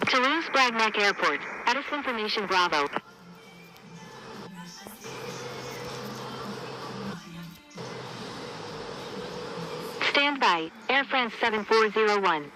Tolouse Bragnac Airport. Status information Bravo. Stand by. Air France 7401.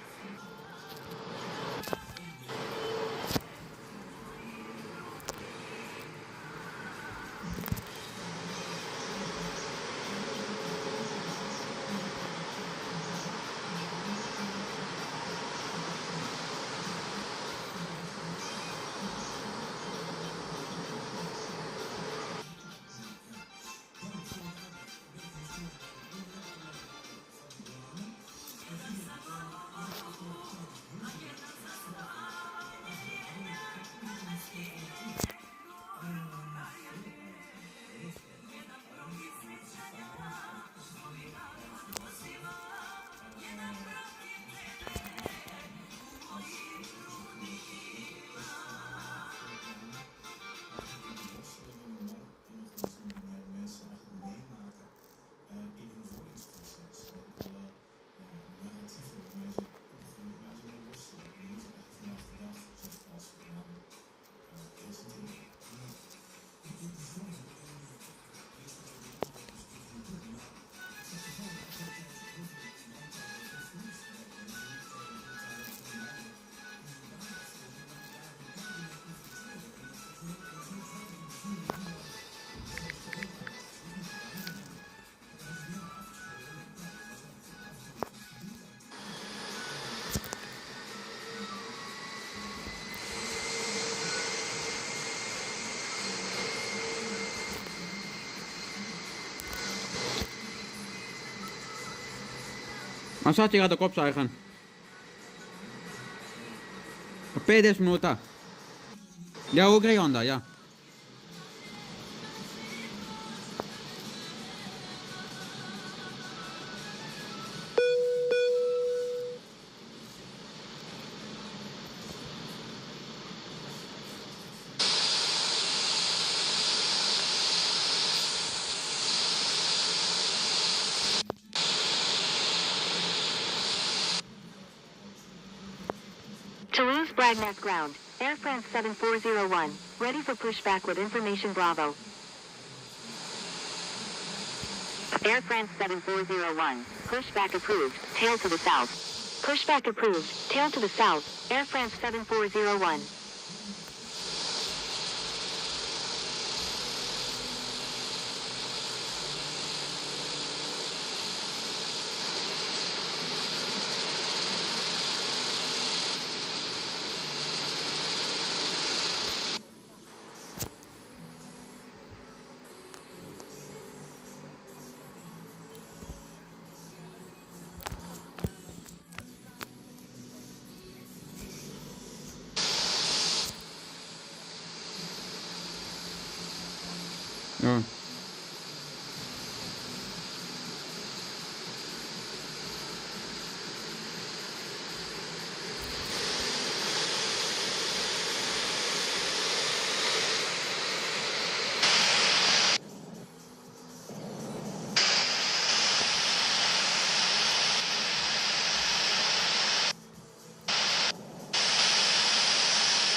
Man staat hier aan de kop zuigen. 10 minuter. Ja, ook onda, ja. Tolouse Bragnac ground. Air France 7401. Ready for pushback with information Bravo. Air France 7401. Pushback approved. Tail to the south. Pushback approved. Tail to the south. Air France 7401. Ja.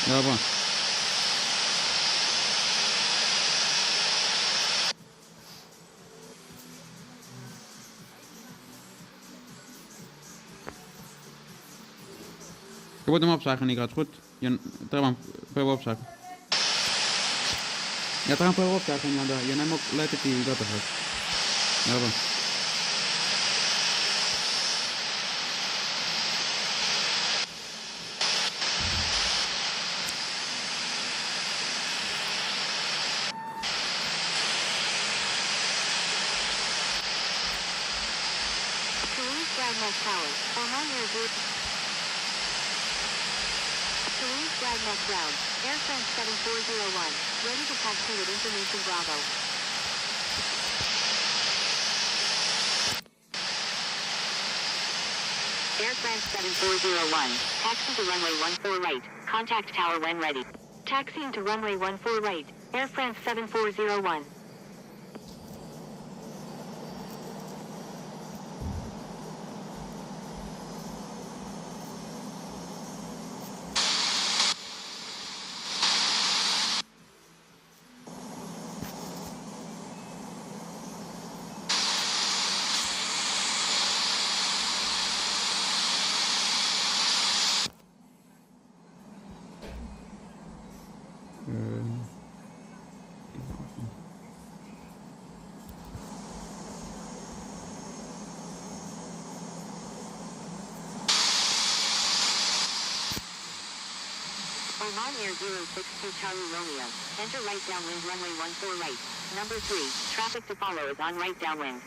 Ja, aber. Je moet hem opzagen, Nico. Het is goed. Je trek hem opzagen. Ja, trek hem opzagen. Je neemt ook lekker die dat ervoor. Ja, maar. Tolouse Bragnac Tower. Along your route. Tolouse Bragnac ground. Air France 7401. Ready to taxi with information Bravo. Air France 7401. Taxi to runway 14 right. Contact tower when ready. Taxiing to runway 14 right, Air France 7401. Oman Air 062 Charlie Romeo. Enter right downwind runway 14 right. Number 3, traffic to follow is on right downwind.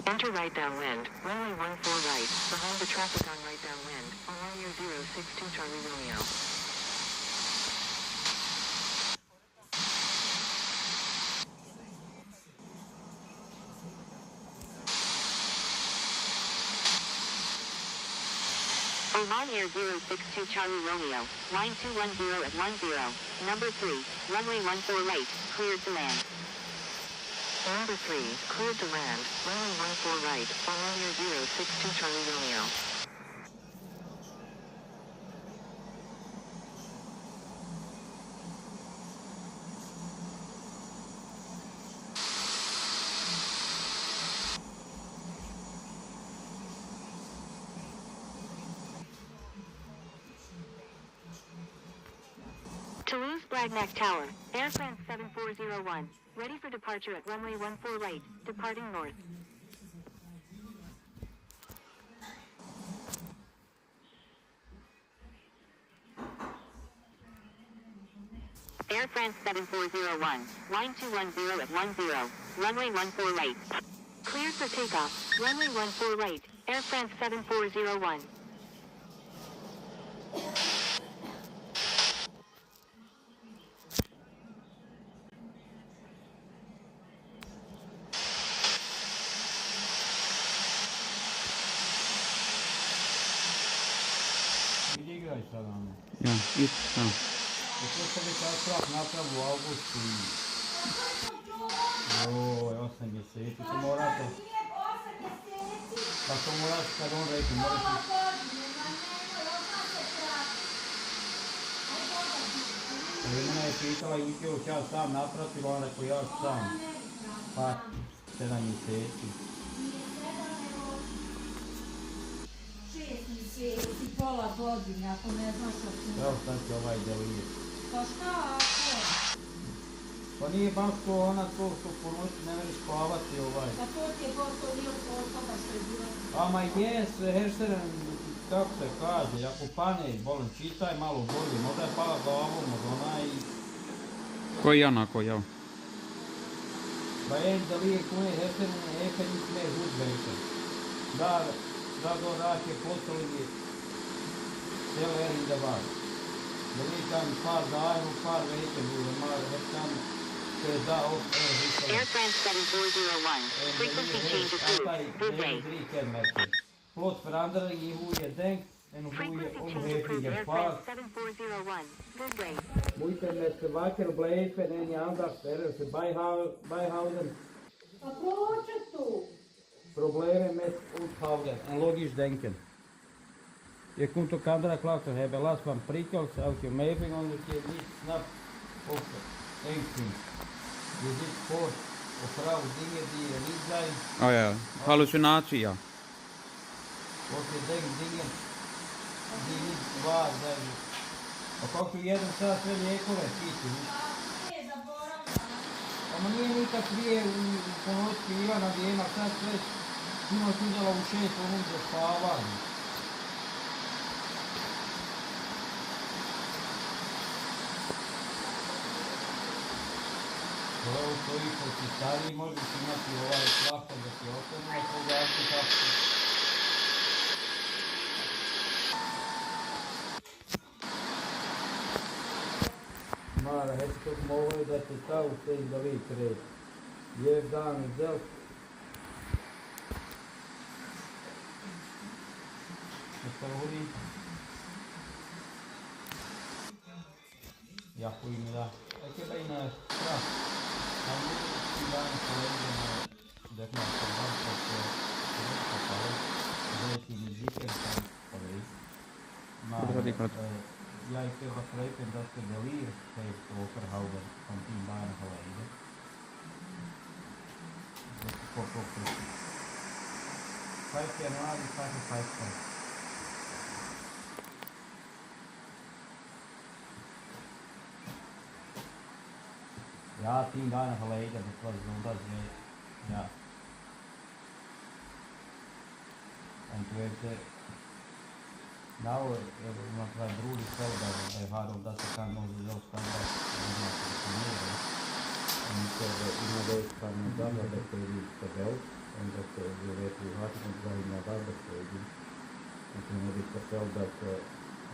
Enter right downwind, runway 14 right. Behind the traffic on right downwind. Oman Air 062 Charlie Romeo. Oman Air 062 Charlie Romeo, line 210 at 10, number 3, runway 14 right, cleared to land. Number 3, cleared to land, runway 14 right, Oman Air 062 Charlie Romeo. Tolouse Blagnac Tower, Air France 7401, ready for departure at runway 14 right, departing north. Air France 7401, line 210 at 10, runway 14 right. Cleared for takeoff, runway 14 right, Air France 7401. Ja, idź tam. To sobie teraz traf napravu u augustu i... Joj, 8 mjeseci, to morate... Pa to moraš kad on rekli, moraš... Mene je pitala i ću ja sam napraviti, on rekao ja sam. Pa 7 mjeseci. 6 mjeseci, pola godine, ako ne znaš što ti... Evo sad će ovaj delije. Pa šta ako? Pa nije baš to ona to što po noći ne veliš spavati ovaj. Pa to ti je gotovo dio toga što je bilo. Ama jes, Herseren, kako se kaže, ako pane, bolim, čitaj malo bolje, možda je pala glavom od onaj... Koji onako, jel? Pa je da lije kune Herseren, eka njih ne hudbejte. Da do rake postolinje, cijelo erin da var. Da lije tam par dajmo, par vejte bude, mar Herseren, se da od Air France 7401, frequency change approved, good day. Plot verandering i hoe je denkt en hoe je Frequency change omgeving approved, Air ervaart. France 7401, good day. Moet je met wakker blijven en je aandacht ergens bijhouden. Problemen met onthouden en logisch denken. Je kunt ook andere klachten hebben, last van prikkels, als je omgeving omdat je niet snapt of denkt. Je ziet voor of vrouw dingen die er niet zijn. Oh ja, hallucinatie, ja. Of je denkt dingen die niet waar zijn. Of ako jedan sad sve lijekove piti. Ama nije nikad prije u ponoći Ivana Dijema, sad sve sinoć uzela u 6 minut za spavanje. Ovo stoji po si stariji, možeš imati ovaj plahom da ti ostane na pogađu kako. Mara, ето тук мога да те става все и да ви крие. Е dan zelf. Wat kan we niet? Ja, goedemiddag. Ik heb een vraag. Nou, nu is het 10 dagen geleden, zeg maar, verband op gevallen. Dus is hij niet weekend geweest. Maar ja, ik heb begrepen dat de Lier heeft overhouden van 10 dagen geleden. Dat is kort op 5 januari 55. Ja, 10 dagen geleden, dat was omdat ja. En toen heeft ze, nou, want mijn broer is wel bij haar, omdat ze kan nog zelfstandig functioneren. En ik heb iemand heeft van dat ik die gebeld, en dat je weet hoe hard ik moet zijn naar arbeidsvordering. En toen heb ik verteld dat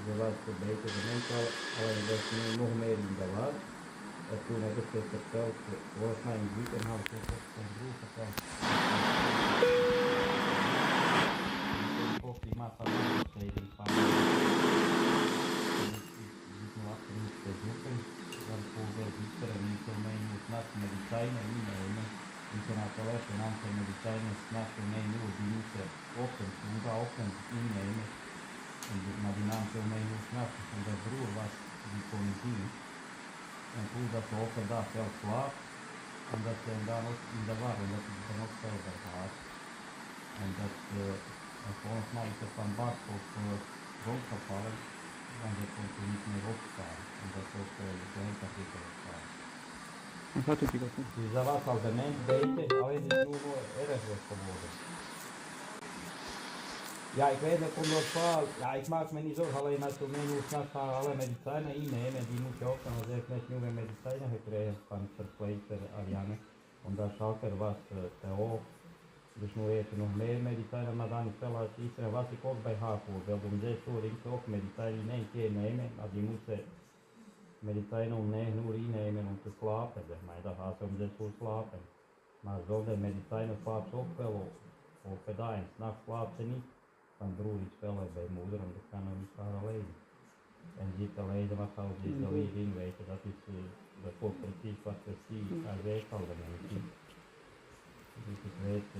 ze was beter dan ik al, alleen was nu nog meer in de war. En toen heb ik het verteld, volgens mij in het weekend had ik het op zijn broer verteld. Ik heb die maat van mij gekregen van ik zit nu achter iets te zoeken, want bijvoorbeeld gisteren niet zo mee moet nachts medicijnen innemen. Die zijn uit de les en aantal medicijnen s'nachts om 1 uur, die moeten ochtend innemen. En maar die naam zo mee moet s'nachts, en mijn broer was, die kon niet zien. En toen dat ze overdag wel slaapt, omdat ze dan ook in de war, omdat ik dan ook zelf gehad. En dat volgens mij is het van Bart op grond gevallen, en dat kon ze niet meer opstaan. En dat is ook de eindkapitel opstaan. Wat doet hij dat? Dus dat was al de mens beter, alleen is het nu erger geworden. Ja, ik weet dat komt door verhaal. Ja, ik maak me niet zorgen, alleen als je mee moet s'nachts gaan alle medicijnen innemen, en die moet je ook dan als ik net nieuwe medicijnen gekregen van het verpleegster Ariane, omdat suiker was te hoog. Dus nu heeft ze nog meer medicijnen, maar dan wel als gisteren was ik ook bij haar voorbeeld. Om 6 uur ik ook medicijnen in 1 keer nemen, maar die moesten medicijnen om 9 uur innemen om te slapen, zeg maar. Dan gaat ze om 6 uur slapen. Maar zonder medicijnen slaapt ze ook wel op een dag en s'nachts slaapt ze niet. Mijn broer is wel bij moeder en dat kan hem niet gaan alleen. En zit alleen, wat zou ze er weer in weten, dat is precies wat ze ziet, hij weet al de mensen. Dus ik weet,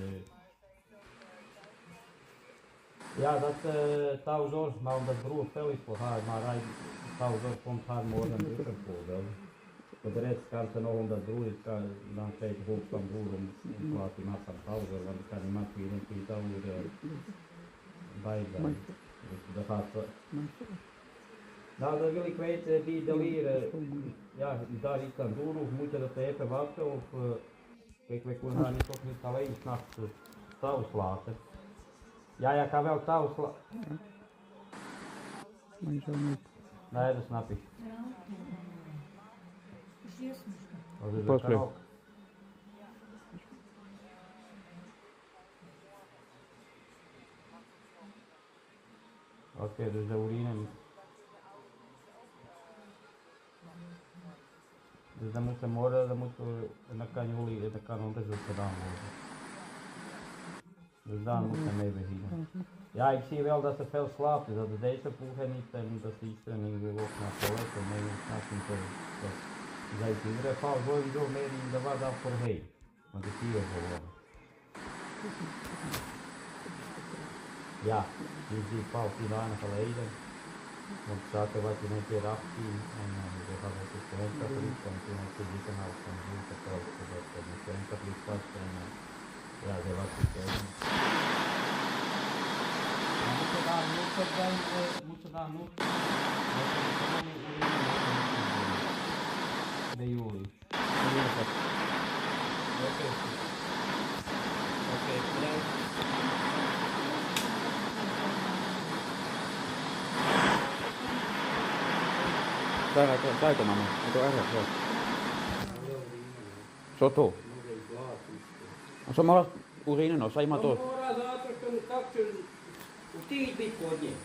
ja dat thuiszorg, maar omdat broer veel is voor haar, maar hij thuiszorg komt haar morgen terug bijvoorbeeld. Voor de rest kan ze nog, omdat broer is, dan krijg ik hulp van broer om te laten iemand van thuiszorg, want dan kan iemand 24 uur bij zijn. Dus dat gaat zo. Nou, dan wil ik weten wie de leren, ja, daar iets aan doen, of moet je dat even wachten, of kijk, we kunnen haar niet, toch niet alleen s'nachts thuis laten. Ja, je kan wel thuis laten. Maar je zou niet. Nee, dat snap ik. Dus Pas dat kan ook. Oké, dus de urine niet. Dus dan moet morgen, dan kan jullie, dan kan onderzoek gedaan worden. Dus daar moet je mee beginnen. Ja, ik zie wel dat ze veel slaapt, dus dat deze vroeger niet en dat is en ik wil ook naar toilet en nee, ik snap niet dat. Dus hij is in ieder geval sowieso meer in de war dan voorheen. Want ik zie het gewoon. Ja, dus die valt 10 dagen geleden. Want zaten was in een keer 18 en we hadden het studentkatholiek en toen had ze ziekenhuis van Gaulle verteld dat het een studentkatholiek was en ja, ze was gekregen. Maar moet je daar nu op zijn, moet je daar nu bij jullie. Oké, bedankt. Saiko mama, itu ada so. Soto. Se malah urine no, sai ma to.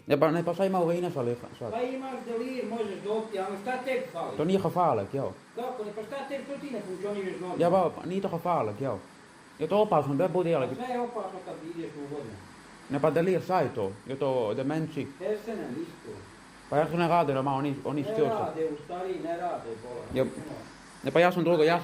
Ja, maar nee, pas sai ma urine zal liggen. Pa imaš da li možeš dobiti, ali šta tek fali? To nije gevaarlijk, joh. Kako, pa šta tek to ti ne funkcioniraš normalno? Ja, maar niet toch gevaarlijk, joh. Je to oppassen, dat moet eerlijk. Sve je opasno kad ideš u vodu. Ne pa da lir sai to, je to de mensen. Hersenen isto. Pa ja su ne rade, doma, oni Ne stjorca. rade, u stariji ne rade pola. Ja, ne, pa ja sam drugo, ja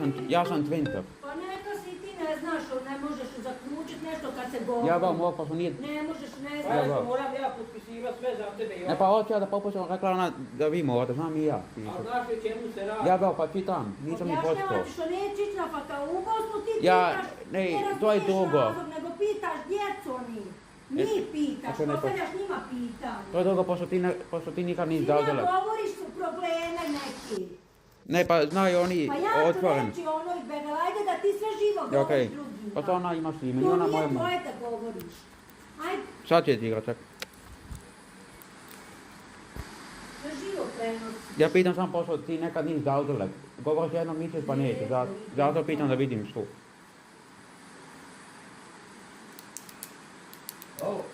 sam twinter. Pa neka si ti ne znaš, ne možeš zaključiti nešto kad se govori. Ja mogu, pa su nije... Ne možeš, ne Pa znaš. ja moram ja potpisivati sve za tebe i Ne, pa hoću ja da popušam, rekla ona da vi morate, znam i ja. A znaš li čemu se radi? Ja pa čitam, nisam ni počeo. Objašnjavati što neće ići na fakal, u Bosnu ti Ja, pitaš, ne, ne to je razumiješ drugo. razlog, nego pitaš djecu oni. Njih pitaš, ako ne postavljaš njima pitanje. To je drugo, pošto ti nikad nisi Ti dao ne dele. govoriš su probleme neki. Ne, pa znaju oni Pa ja ću otvoren. reći ono izbjegala, ajde da ti sve živo Ja, govoriš okej. drugima. Pa to ona ima s ime, i To ona nije moja ma. tvoje da govoriš. Ajde, Sad će ti igrat, čak. sve živo prenosi. Ja pitam sam pošto ti nekad nisi dao dele. Govoriš jednom misliš pa neće, zato pitam da vidim što. Ovo.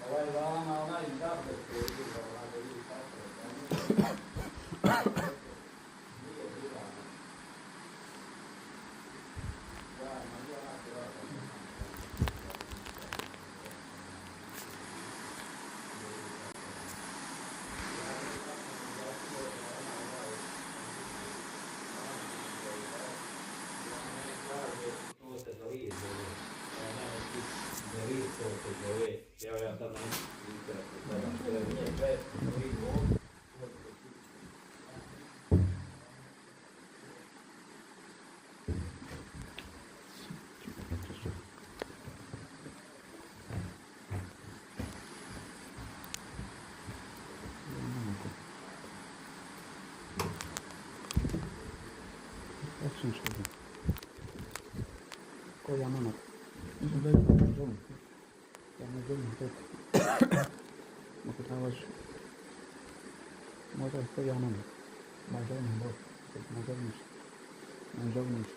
Ovaj vama, onaj zapet koji je za vlade i tako. Nije bila. Ja, nije ona to se zove, to se zove, evo ja sad nije sve, Koja mana? Mislim da je to na zonu. Ja ne želim toliko. Ako trebaš... Možda je koja mana. Ma želim bol. Ne želiš.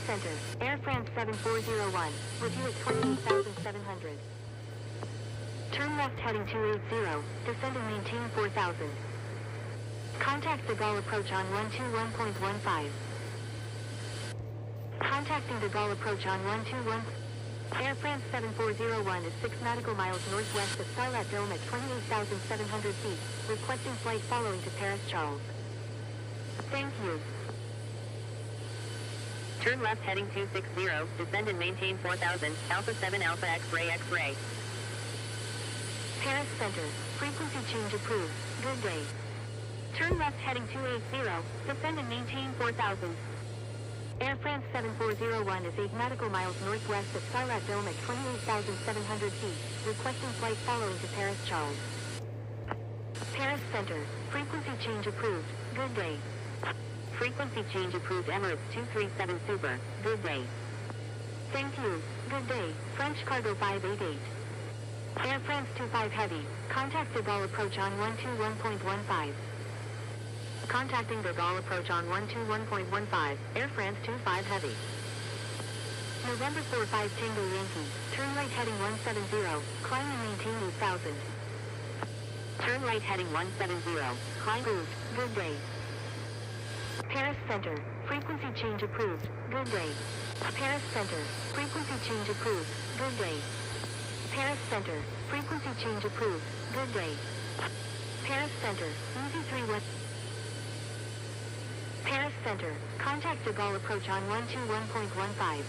Center, Air France 7401, review at 28,700. Turn left heading 280, descend and maintain 4,000. Contact the Gaulle approach on 121.15. Contacting the Gaulle approach on 121. Air France 7401 is 6 nautical miles northwest of Starlat Dome at 28,700 feet, requesting flight following to Paris Charles. Thank you. Turn left heading 260, descend and maintain 4,000, Alpha 7 Alpha X-ray X-ray. Paris Center, frequency change approved, good day. Turn left heading 280, descend and maintain 4,000. Air France 7401 is 8 nautical miles northwest of Starlat Dome at 28,700 feet, requesting flight following to Paris Charles. Paris Center, frequency change approved, good day. Frequency change approved Emirates 237 Super, good day. Thank you, good day, French Cargo 588. Air France 25 Heavy, contact the Gaulle approach on 121.15. Contacting the Gaulle approach on 121.15, Air France 25 Heavy. November 45 Tango Yankee, turn right heading 170, climb and maintain 8,000. Turn right heading 170, climb boost, good day. Paris Center, frequency change approved, good day. Paris Center, frequency change approved, good day. Paris Center, frequency change approved, good day. Paris Center, Easy 31. Paris Center, contact the Gaulle approach on 121.15.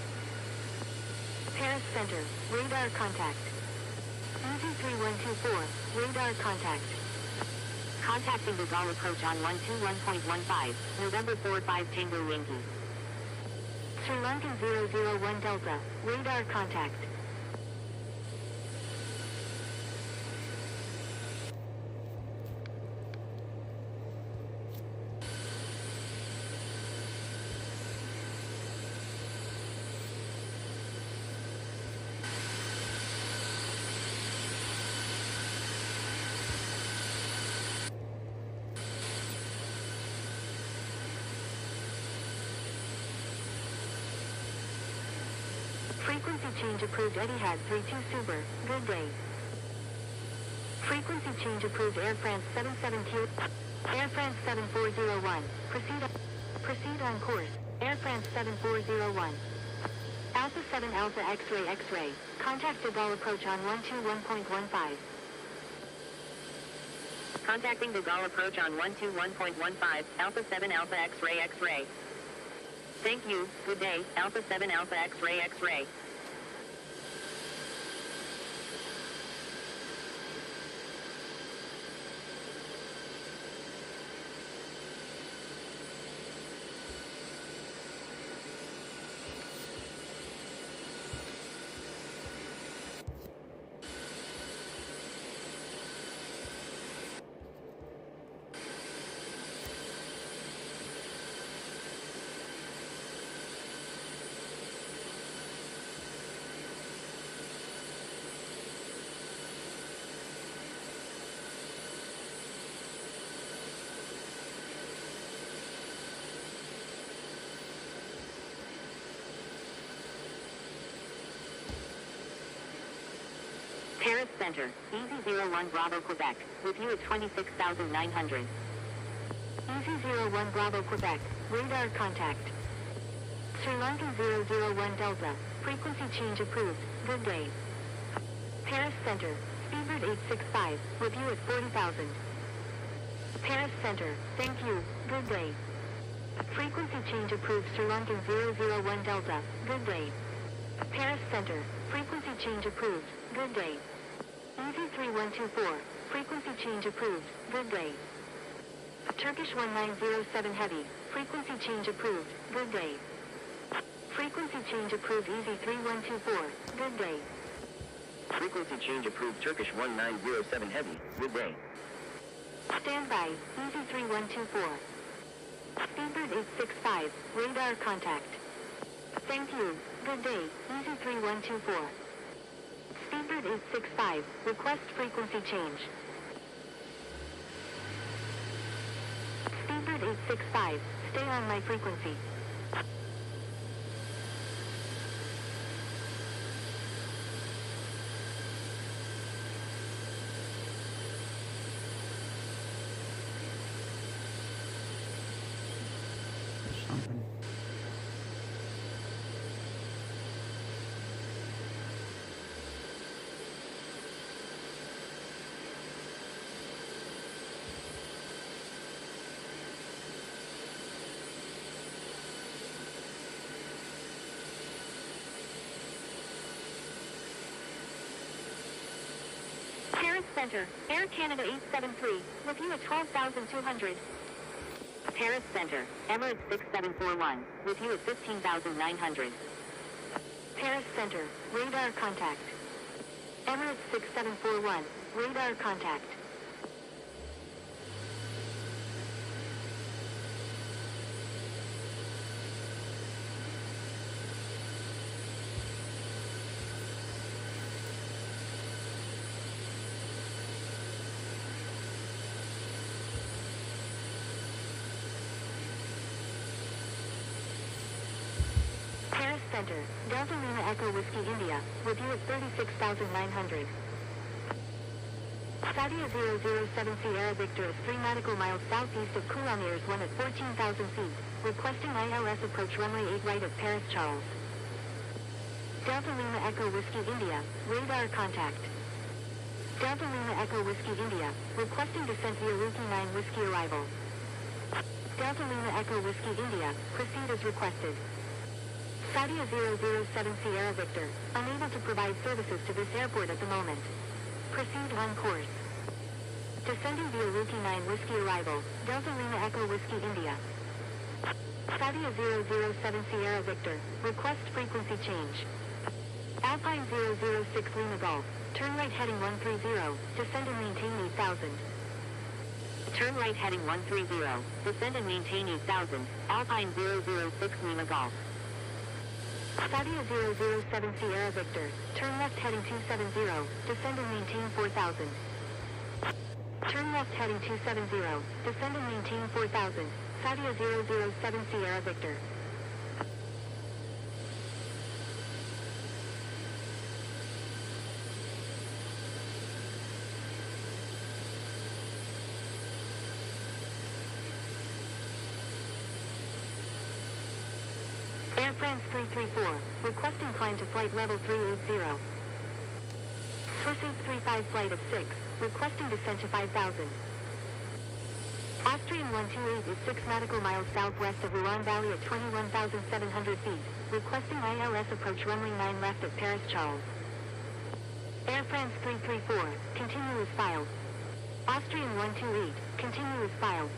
Paris Center, radar contact. Easy 3124, radar contact. Contacting the Gaulle approach on 121.15, November 45 Tango Yankee. Sri Lankan 001 Delta, radar contact. Frequency change approved Etihad 32 Super, good day. Frequency change approved Air France 77Q. Air France 7401, proceed on course, Air France 7401. Alpha 7 Alpha X-ray X-ray, contact the Gaulle approach on 121.15. Contacting the Gaulle approach on 121.15, Alpha 7 Alpha X-ray X-ray. Thank you, good day, Alpha 7 Alpha X-ray X-ray. Paris Center, Easy 01 Bravo Quebec, with you at 26,900. Easy 01 Bravo Quebec, radar contact. Sri Lankan 001 Delta, frequency change approved, good day. Paris Center, Speedbird 865, with you at 40,000. Paris Center, thank you, good day. Frequency change approved Sri Lankan 001 Delta, good day. Paris Center, frequency change approved, good day. Easy 3124, frequency change approved, good day. Turkish 1907 Heavy, frequency change approved, good day. Frequency change approved Easy 3124, good day. Frequency change approved Turkish 1907 Heavy, good day. Stand by, Easy 3124. Speedbird 865, radar contact. Thank you, good day, Easy 3124. Speedbird 865, request frequency change. Speedbird 865, stay on my frequency. company. Paris Center, Air Canada 873, with you at 12,200. Paris Center, Emirates 6741, with you at 15,900. Paris Center, radar contact. Emirates 6741, radar contact. Paris Center, Delta Lima Echo Whiskey India, with you at 36,900. Sadia 007 Sierra Victor is 3 nautical miles southeast of Coulommiers 1 at 14,000 feet, requesting ILS approach runway 8 right at Paris Charles. Delta Lima Echo Whiskey India, radar contact. Delta Lima Echo Whiskey India, requesting descent via Rookie 9 Whiskey arrival. Delta Lima Echo Whiskey India, proceed as requested. Sadia 007 Sierra Victor, unable to provide services to this airport at the moment. Proceed on course. Descending via Rookie 9 Whiskey arrival, Delta Lima Echo Whiskey India. Sadia 007 Sierra Victor, request frequency change. Alpine 006 Lima Golf, turn right heading 130, descend and maintain 8,000. Turn right heading 130, descend and maintain 8,000, Alpine 006 Lima Golf. Sadia 007 Sierra Victor, turn left heading 270, descend and maintain 4,000. Turn left heading 270, descend and maintain 4,000, Sadia 007 Sierra Victor. Air France 334, requesting climb to flight level 380. Swiss 835 flight of 6, requesting descent to 5,000. Austrian 128 is 6 nautical miles southwest of Rouen Valley at 21,700 feet, requesting ILS approach runway 9 left at Paris Charles. Air France 334, continue as filed. Austrian 128, continue as filed.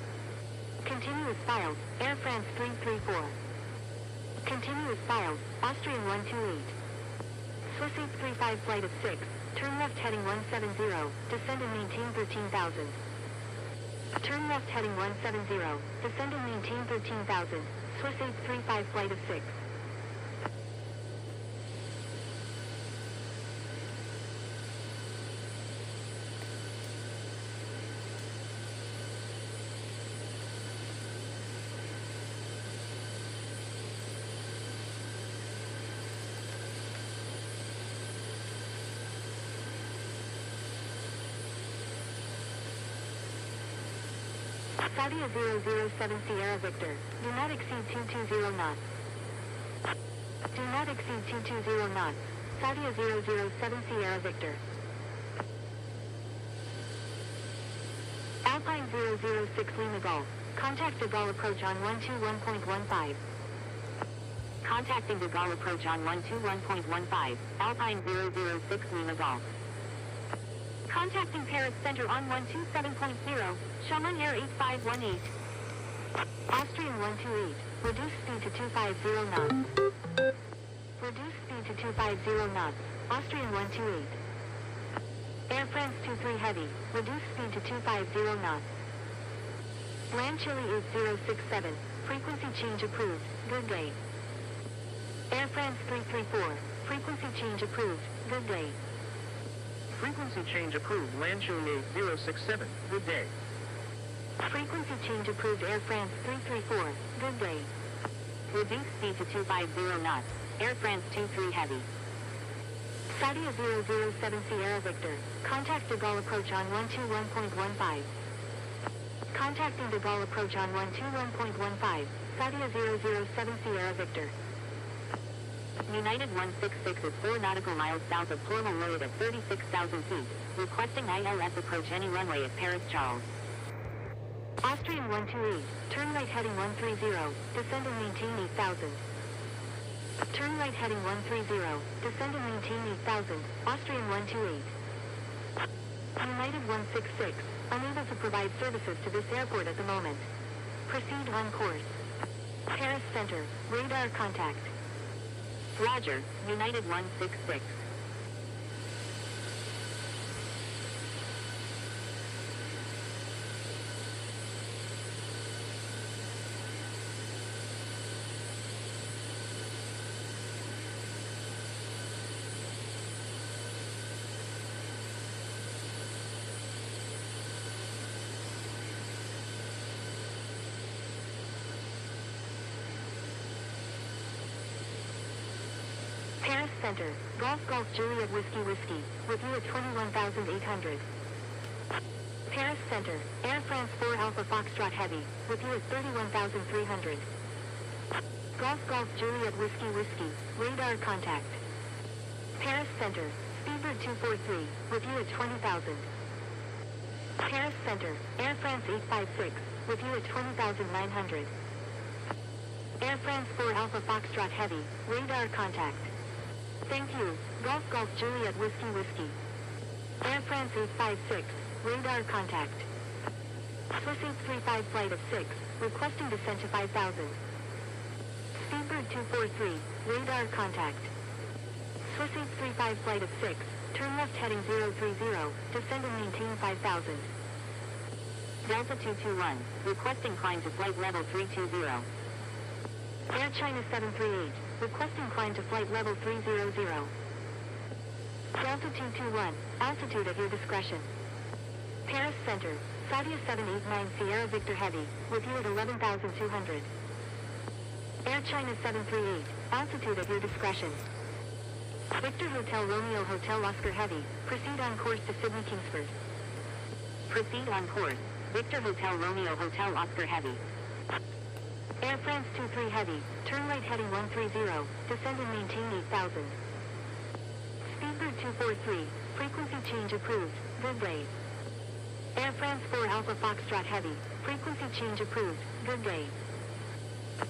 Continue as filed, Air France 334. Continue as filed, Austrian 128. Swiss 835 flight of 6, turn left heading 170, descend and maintain 13,000. Turn left heading 170, descend and maintain 13,000, Swiss 835 flight of 6. Sadia 007 Sierra Victor, do not exceed 220 knots. Do not exceed 220 knots, Sadia 007 Sierra Victor. Alpine 006 Lima Golf, contact de Gaulle approach on 121.15. Contacting de Gaulle approach on 121.15, Alpine 006 Lima Golf. Contacting Paris Center on 127.0, Shaman Air 8518. Austrian 128, reduce speed to 250 knots. Reduce speed to 250 knots, Austrian 128. Air France 23 Heavy, reduce speed to 250 knots. Land Chile 8067, frequency change approved, good day. Air France 334, frequency change approved, good day. Frequency change approved. Land Chile 8067. Good day. Frequency change approved Air France 334, good day. Reduce speed to 250 knots, Air France 23 Heavy. Sadia 007 Sierra Victor, contact de Gaulle approach on 121.15. Contacting the Gaulle approach on 121.15, Saudia 007 Sierra Victor. United 166 is 4 nautical miles south of Port Road at 36,000 feet, requesting ILS approach any runway at Paris Charles. Austrian 128, turn right heading 130, descend and maintain 8,000. Turn right heading 130, descend and maintain 8,000, Austrian 128. United 166, unable to provide services to this airport at the moment. Proceed on course. Paris Center, radar contact. Roger, United 166. Paris Center, Golf Juliet Whiskey, with you at 21,800. Paris Center, Air France 4 Alpha Foxtrot Heavy, with you at 31,300. Golf Juliet Whiskey, radar contact. Paris Center, Speedbird 243, with you at 20,000. Paris Center, Air France 856, with you at 20,900. Air France 4 Alpha Foxtrot Heavy, radar contact. Thank you, Golf Juliet Whiskey. Air France 856, radar contact. Swiss 835 flight of 6, requesting descent to 5,000. Speedbird 243, radar contact. Swiss 835 flight of 6, turn left heading 030, descend and maintain 5,000. Delta 221, requesting climb to flight level 320. Air China 738, requesting climb to flight level 300. Delta 221, altitude at your discretion. Paris Center, Saudia 789 Sierra Victor Heavy, with you at 11,200. Air China 738, altitude at your discretion. Victor Hotel Romeo Hotel Oscar Heavy, proceed on course to Sydney Kingsford. Proceed on course, Victor Hotel Romeo Hotel Oscar Heavy. Air France 23 Heavy, turn right heading 130, descend and maintain 8,000. Speedbird 243, frequency change approved, good day. Air France 4 Alpha Foxtrot Heavy, frequency change approved, good day.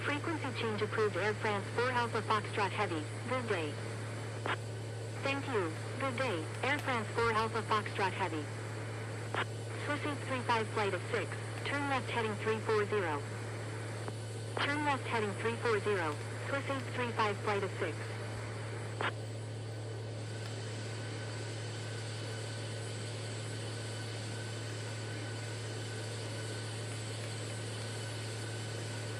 Frequency change approved Air France 4 Alpha Foxtrot Heavy, good day. Thank you, good day, Air France 4 Alpha Foxtrot Heavy. Swiss 835 flight of 6, turn left heading 340. Turn left heading 340, Swiss 835 flight of 6.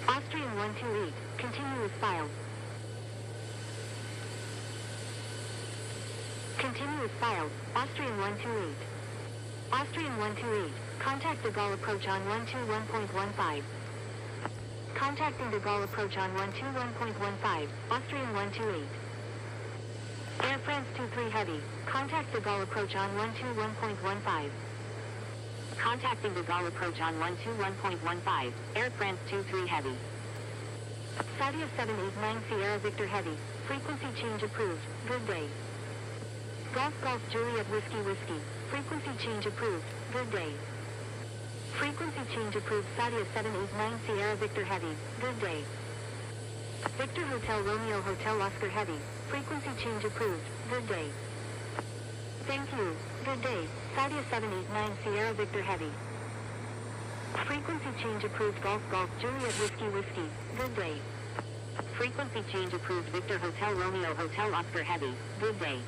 Austrian 128, continuous file. Continuous file, Austrian 128. Austrian 128, contact the Gaulle approach on 121.15. Contacting the Gaulle approach on 121.15, Austrian 128. Air France 23 Heavy, contact the Gaulle approach on 121.15. Contacting the Gaulle approach on 121.15, Air France 23 Heavy. Saudia 789 Sierra Victor Heavy, frequency change approved, good day. Golf Juliet Whiskey, frequency change approved, good day. Frequency change approved Saudia 789 Sierra Victor Heavy, good day. Victor Hotel Romeo Hotel Oscar Heavy, frequency change approved, good day. Thank you, good day, Saudia 789 Sierra Victor Heavy. Frequency change approved Golf Juliet Whiskey, good day. Frequency change approved Victor Hotel Romeo Hotel Oscar Heavy, good day.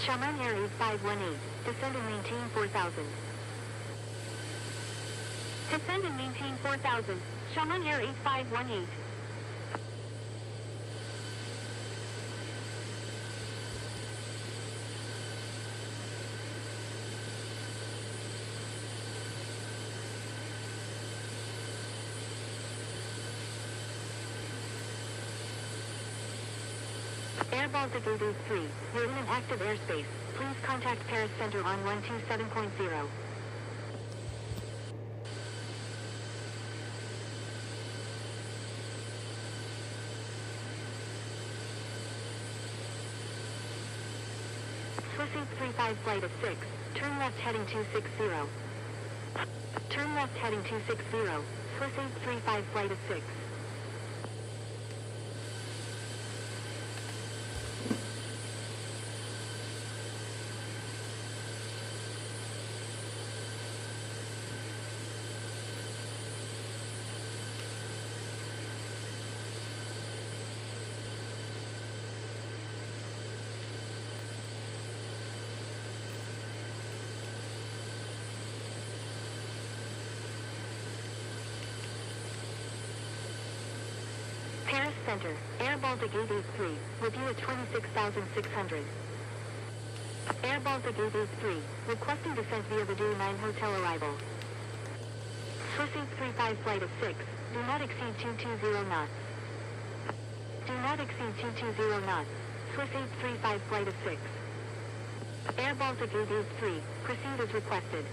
Shaman Air 8518, descend and maintain 4000. Descend and maintain 4000, Shaman Air 8518. Air Baltic 883, you're in an active airspace. Please contact Paris Center on 127.0. Swiss 835 flight of 6, turn left heading 260. Turn left heading 260, Swiss 835 flight of 6. Paris Center, Air Baltic 883, with you at 26,600. Air Baltic 883, requesting descent via the Do 9 hotel arrival. Swiss 835 flight of 6, do not exceed 220 knots. Do not exceed 220 knots, Swiss 835 flight of 6. Air Baltic 883, proceed as requested.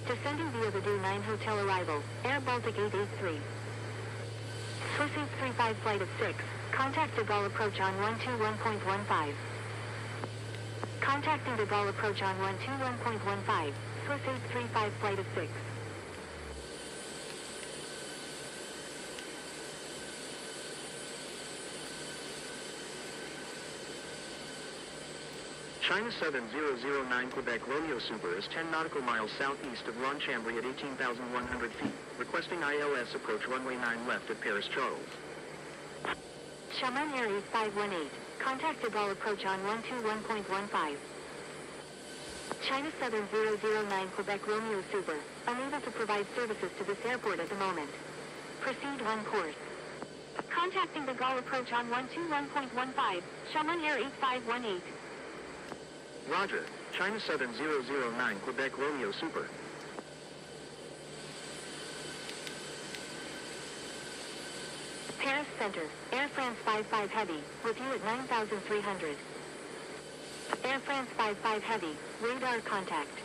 Descending via the Do 9 hotel arrival, Air Baltic 883. Swiss 835 flight of 6, contact de Gaulle approach on 121.15. Contacting de Gaulle approach on 121.15, Swiss 835 flight of 6. China Southern 009 Quebec Romeo Super is 10 nautical miles southeast of Longchambry at 18,100 feet, requesting ILS approach runway 9 left at Paris Charles. Shaman Air 8518, contact de Gaulle approach on 121.15. China Southern 009 Quebec Romeo Super, unable to provide services to this airport at the moment. Proceed on course. Contacting de Gaulle approach on 121.15, Shaman Air 8518. Roger, China Southern 009 Quebec Romeo Super. Paris Center, Air France 55 Heavy, with you at 9,300. Air France 55 Heavy, radar contact.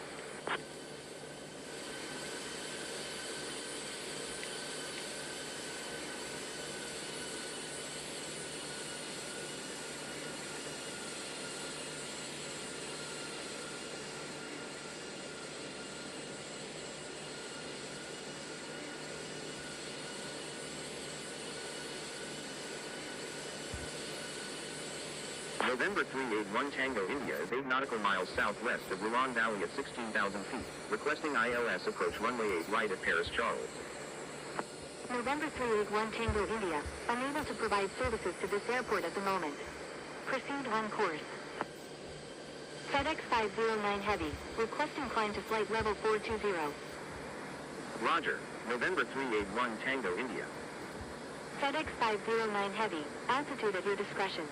November 381 Tango India is 8 nautical miles southwest of Rouen Valley at 16,000 feet, requesting ILS approach runway 8 right at Paris Charles. November 381 Tango India, unable to provide services to this airport at the moment. Proceed on course. FedEx 509 Heavy, requesting climb to flight level 420. Roger, November 381 Tango India. FedEx 509 Heavy, altitude at your discretion.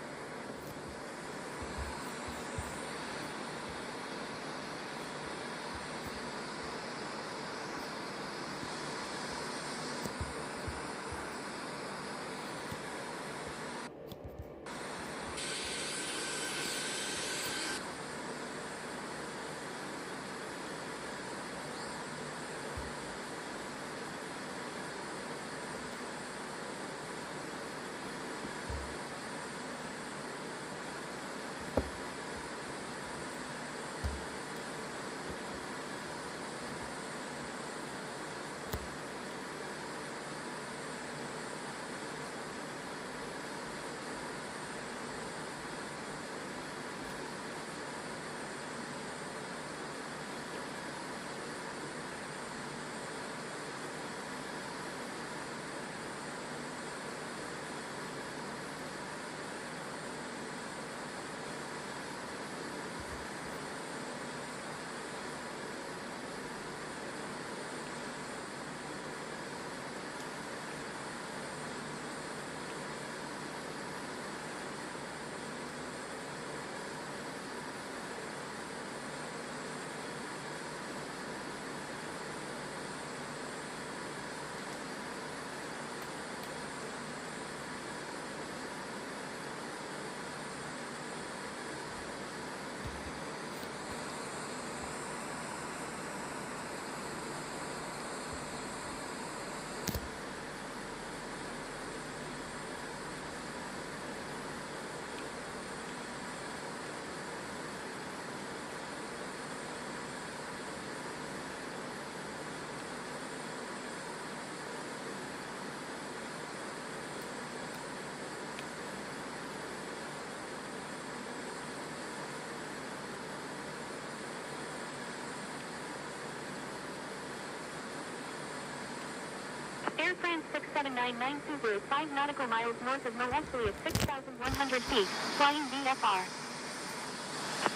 Air France 6799 Super is 5 nautical miles north of Molesley at 6,100 feet, flying VFR.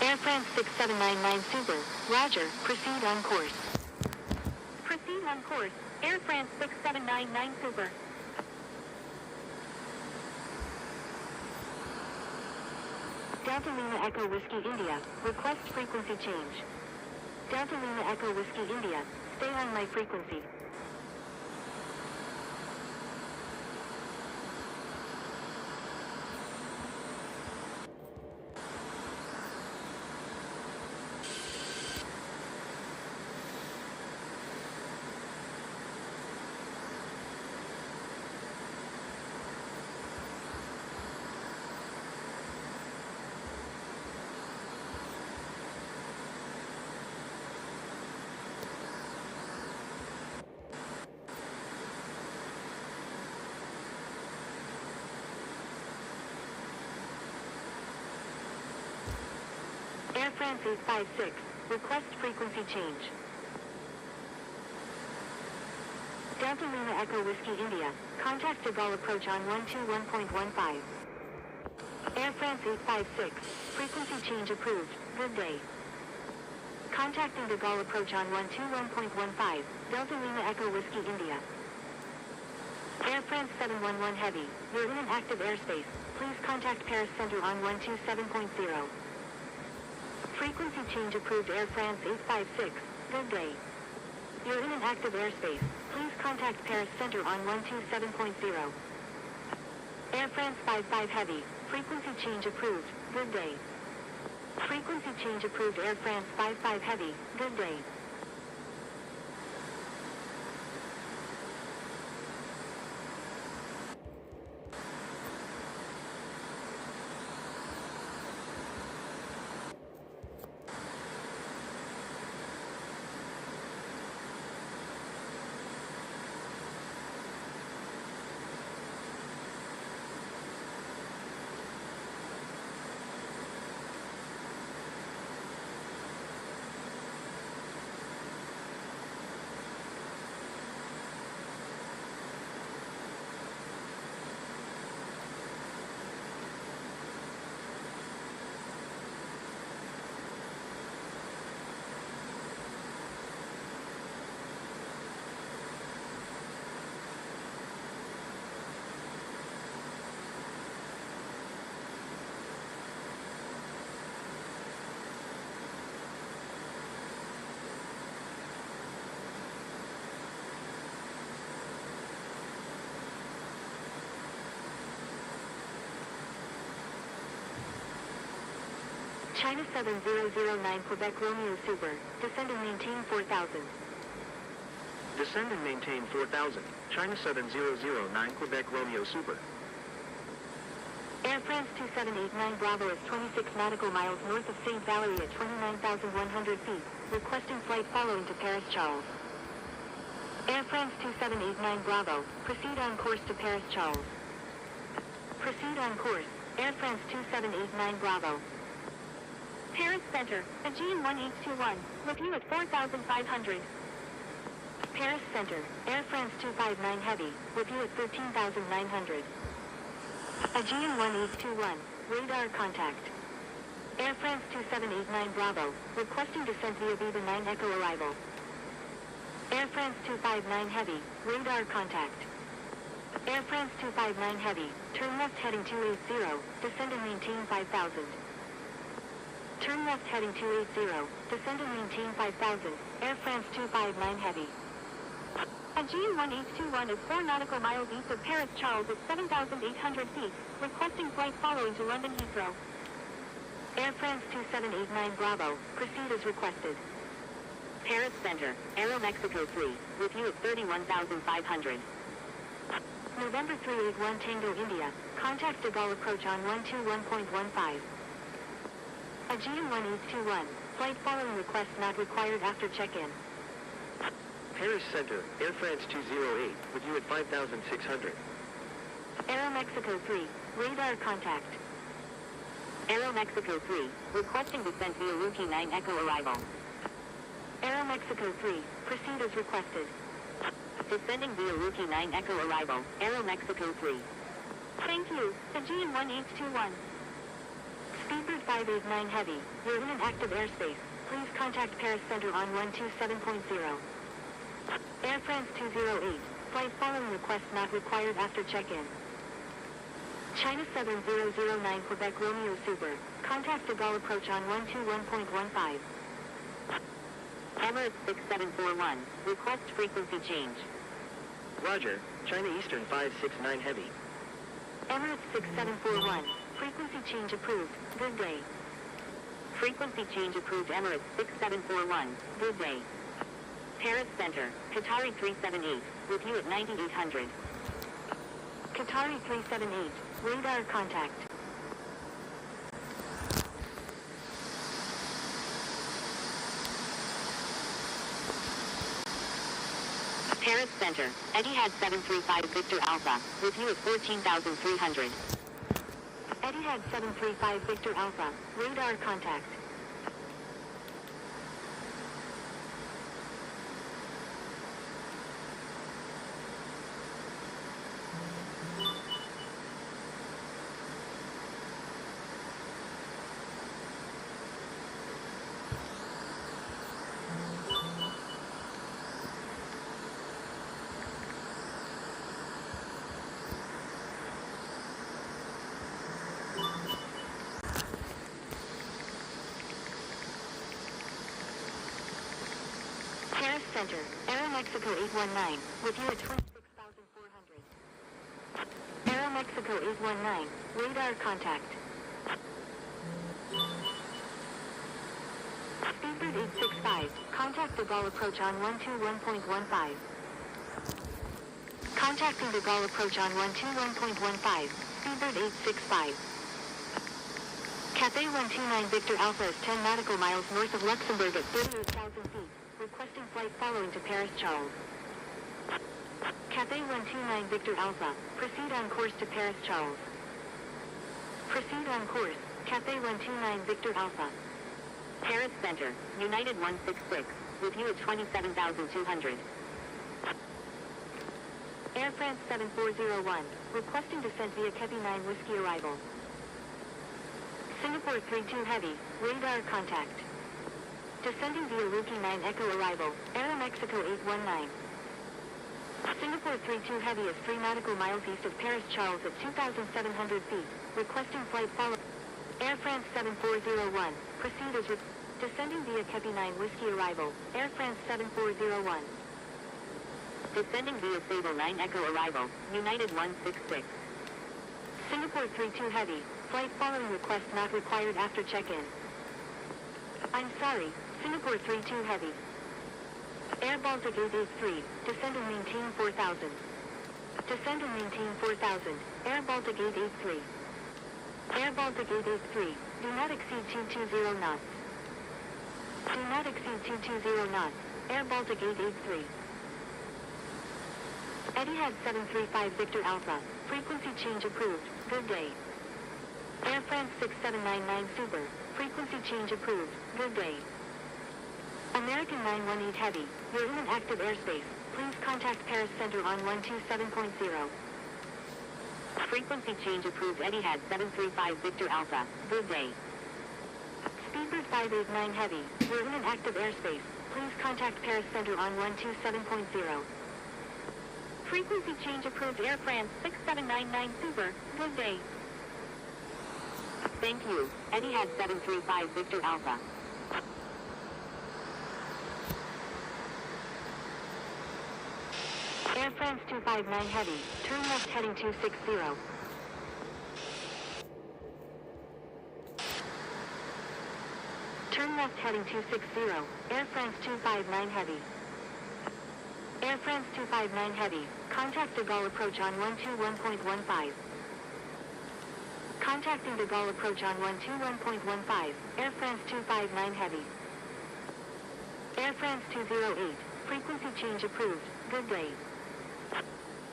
Air France 6799 Super, roger, proceed on course. Proceed on course, Air France 6799 Super. Delta Lima Echo Whiskey India, request frequency change. Delta Lima Echo Whiskey India, stay on my frequency. Air France 856, request frequency change. Delta Lima Echo Whiskey India, contact de Gaulle approach on 121.15. Air France 856, frequency change approved, good day. Contacting de Gaulle approach on 121.15, Delta Lima Echo Whiskey India. Air France 711 Heavy, you're in an active airspace, please contact Paris Center on 127.0. Frequency change approved Air France 856, good day. You're in an active airspace, please contact Paris Center on 127.0. Air France 55 Heavy, frequency change approved, good day. Frequency change approved Air France 55 Heavy, good day. China Southern 009 Quebec Romeo Super, descend and maintain 4,000. Descend and maintain 4,000. China Southern 009 Quebec Romeo Super. Air France 2789 Bravo is 26 nautical miles north of St. Valery at 29,100 feet, requesting flight following to Paris Charles. Air France 2789 Bravo, proceed on course to Paris Charles. Proceed on course, Air France 2789 Bravo. Paris Center, Aegean 1821, with you at 4,500. Paris Center, Air France 259 Heavy, with you at 13,900. Aegean 1821, radar contact. Air France 2789 Bravo, requesting descent via Viva 9 Echo arrival. Air France 259 Heavy, radar contact. Air France 259 Heavy, turn left heading 280, descend and maintain 5,000. Turn left heading 280, descend and maintain 5,000, Air France 259 Heavy. Aegean 1821 is 4 nautical miles east of Paris Charles at 7,800 feet, requesting flight following to London Heathrow. Air France 2789 Bravo, proceed as requested. Paris Center, Aero Mexico 3, with you at 31,500. November 381 Tango India, contact de Gaulle approach on 121.15. Aegean 1821, flight following request not required after check-in. Paris Center, Air France 208, with you at 5,600. Aero Mexico 3, radar contact. Aero Mexico 3, requesting descent via Luki 9 Echo arrival. Aero Mexico 3, proceed as requested. Descending via Rookie 9 Echo arrival, Aero Mexico 3. Thank you, Aegean 1821. Speedbird 589 Heavy, you're in an active airspace. Please contact Paris Center on 127.0. Air France 208, flight following request not required after check-in. China Southern 009 Quebec Romeo Super, contact de Gaulle approach on 121.15. Emirates 6741, request frequency change. Roger, China Eastern 569 Heavy. Emirates 6741, frequency change approved, good day. Frequency change approved Emirates 6741, good day. Paris Center, Qatari 378, with you at 9800. Qatari 378, radar contact. Paris Center, Etihad 735 Victor Alpha, with you at 14,300. Etihad 735 Victor Alpha, radar contact. Paris Center, Aero Mexico 819, with you at 26,400. Aero Mexico 819, radar contact. Speedbird 865, contact de Gaulle approach on 121.15. Contacting de Gaulle approach on 121.15, Speedbird 865. Cathay 129 Victor Alpha is 10 nautical miles north of Luxembourg at 38,000 feet. Requesting flight following to Paris Charles. Cathay 129 Victor Alpha, proceed on course to Paris Charles. Proceed on course, Cathay 129 Victor Alpha. Paris Center, United 166, with you at 27,200. Air France 7401, requesting descent via Kepi 9 Whiskey arrival. Singapore 32 Heavy, radar contact. Descending via Rookie 9 Echo arrival, Aero Mexico 819. Singapore 32 Heavy is 3 nautical miles east of Paris Charles at 2,700 feet, requesting flight follow. Air France 7401, proceed as with. Descending via Kepi 9 Whiskey arrival, Air France 7401. Descending via Sable 9 Echo arrival, United 166. Singapore 32 Heavy, flight following request not required after check-in. I'm sorry, Singapore 32 Heavy. Air Baltic 883, descend and maintain 4,000. Descend and maintain 4,000, Air Baltic 883. Air Baltic 883, do not exceed 220 knots. Do not exceed 220 knots, Air Baltic 883. Etihad 735 Victor Alpha, frequency change approved, good day. Air France 6799 Super, frequency change approved, good day. American 918 Heavy, you're in an active airspace. Please contact Paris Center on 127.0. Frequency change approved Etihad 735 Victor Alpha, good day. Speedbird 589 Heavy, you're in an active airspace. Please contact Paris Center on 127.0. Frequency change approved Air France 6799 Super, good day. Thank you, Etihad 735 Victor Alpha. Air France 259 Heavy, turn left heading 260. Turn left heading 260, Air France 259 Heavy. Air France 259 Heavy, contact de Gaulle approach on 121.15. Contacting de Gaulle approach on 121.15, Air France 259 Heavy. Air France 208, frequency change approved, good day.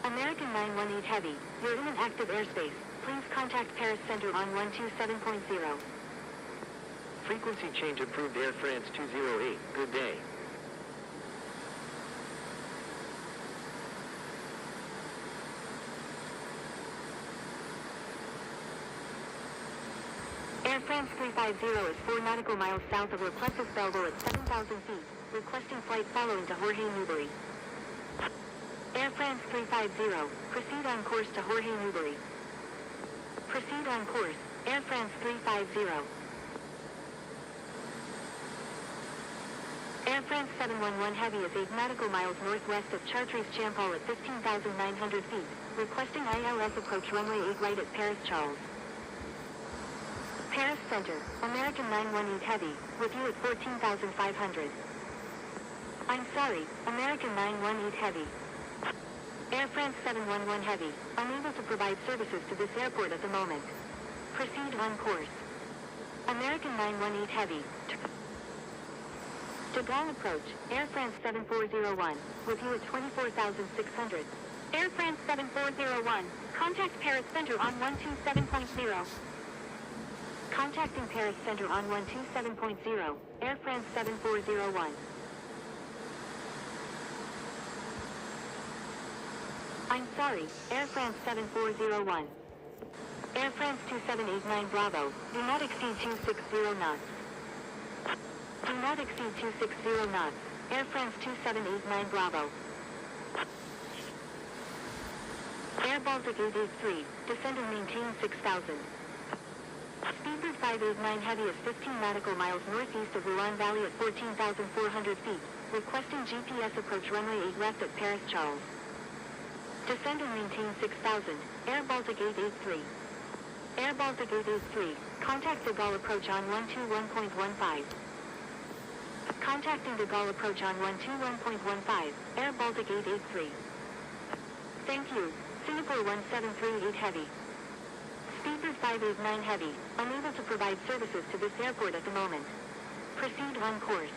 American 918 Heavy, you're in an active airspace. Please contact Paris Center on 127.0. Frequency change approved Air France 208, good day. France 350 is 4 nautical miles south of La Plessis Belleville at 7,000 feet, requesting flight following to Jorge Newbery. Air France 350, proceed on course to Jorge Newbery. Proceed on course, Air France 350. Air France 711 Heavy is 8 nautical miles northwest of Chartres Champol at 15,900 feet, requesting ILS approach runway 8 right at Paris Charles. Paris Center, American 918 Heavy, with you at 14,500. I'm sorry, American 918 Heavy. Air France 711 Heavy, unable to provide services to this airport at the moment. Proceed on course. American 918 Heavy. De Gaulle approach, Air France 7401, with you at 24,600. Air France 7401, contact Paris Center on 127.0. Contacting Paris Center on 127.0, Air France 7401. I'm sorry, Air France 7401. Air France 2789 Bravo, do not exceed 260 knots. Do not exceed 260 knots, Air France 2789 Bravo. Air Baltic 883, descend and maintain 6,000. Speedbird 589 Heavy is 15 nautical miles northeast of Rouen Valley at 14,400 feet, requesting GPS approach runway 8 left at Paris Charles. Descend and maintain 6,000, Air Baltic 883. Air Baltic 883, contact De Gaulle approach on 121.15. Contacting De Gaulle approach on 121.15, Air Baltic 883. Thank you, Singapore 1738 Heavy. Speedbird 589 Heavy, unable to provide services to this airport at the moment. Proceed on course.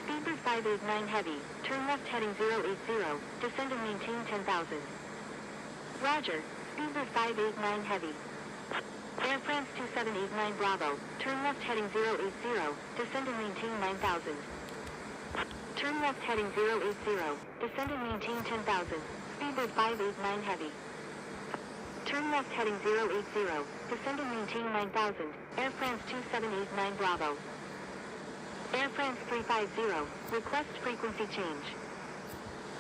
Speedbird 589 Heavy, turn left heading 080, descend and maintain 10,000. Roger, Speedbird 589 Heavy. Air France 2789 Bravo, turn left heading 080, descend and maintain 9,000. Turn left heading 080, descend and maintain 10,000, Speedbird 589 Heavy. Turn left heading 080, descend and maintain 9,000, Air France 2789 Bravo. Air France 350, request frequency change.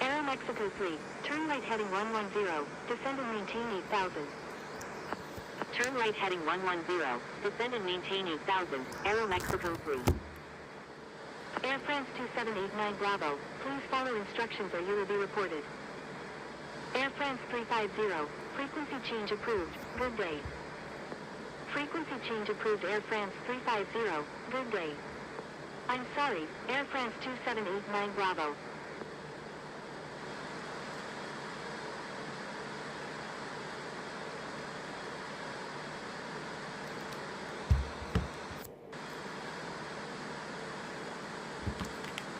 Aero Mexico 3, turn right heading 110, descend and maintain 8,000. Turn right heading 110, descend and maintain 8,000, Aero Mexico 3. Air France 2789 Bravo, please follow instructions or you will be reported. Air France 350, frequency change approved, good day. Frequency change approved Air France 350, good day. I'm sorry, Air France 2789 Bravo.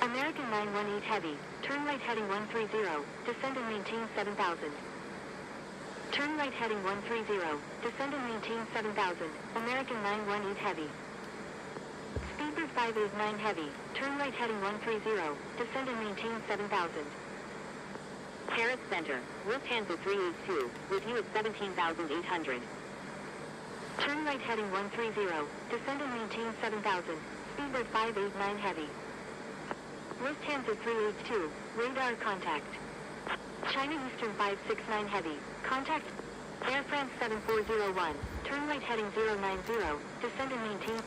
American 918 Heavy, turn right heading 130, descend and maintain 7,000. Turn right heading 130, descend and maintain 7,000, American 918 Heavy. Speedbird 589 Heavy, turn right heading 130, descend and maintain 7,000. Paris Center, Lufthansa 382, with you at 17,800. Turn right heading 130, descend and maintain 7,000, Speedbird 589 Heavy. Lufthansa 382, radar contact. China Eastern 569 Heavy, contact. Air France 7401, turn right heading 090, descend and maintain.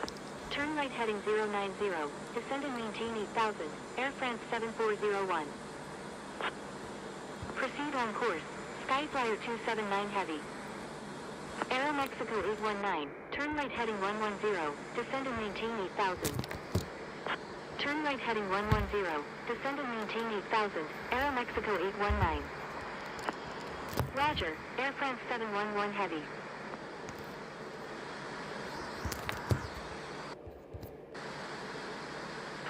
Turn right heading 090, descend and maintain 8,000, Air France 7401. Proceed on course, Skyflyer 279 Heavy. Aero Mexico 819, turn right heading 110, descend and maintain 8,000. Turn right heading 110, descend and maintain 8,000, Aero Mexico 819. Roger, Air France 711 Heavy.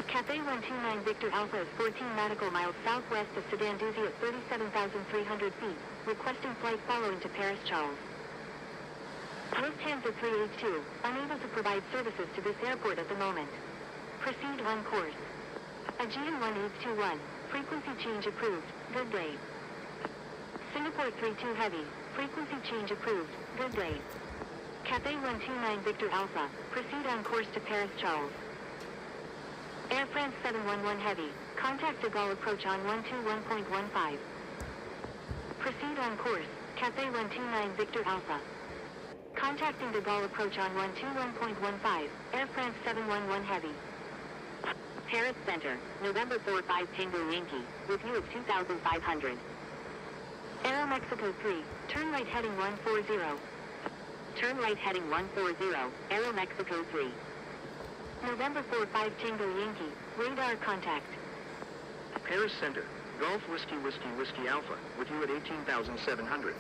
Cathay 129 Victor Alpha is 14 nautical miles southwest of Sedan-Douzy at 37,300 feet, requesting flight following to Paris Charles. Lufthansa 382, unable to provide services to this airport at the moment. Proceed on course. Aegean 1821, frequency change approved, good day. Singapore 32 Heavy, frequency change approved, good day. Cathay 129 Victor Alpha, proceed on course to Paris Charles. Air France 711 Heavy, contact de Gaulle approach on 121.15. Proceed on course, Cathay 129 Victor Alpha. Contacting de Gaulle approach on 121.15, Air France 711 Heavy. Paris Center, November 45 Tango Yankee, with you at 2,500. Aero Mexico 3, turn right heading 140. Turn right heading 140, Aero Mexico 3. November 45 Tango Yankee, radar contact. Paris Center, Golf Whiskey Whiskey Whiskey Alpha, with you at 18,700.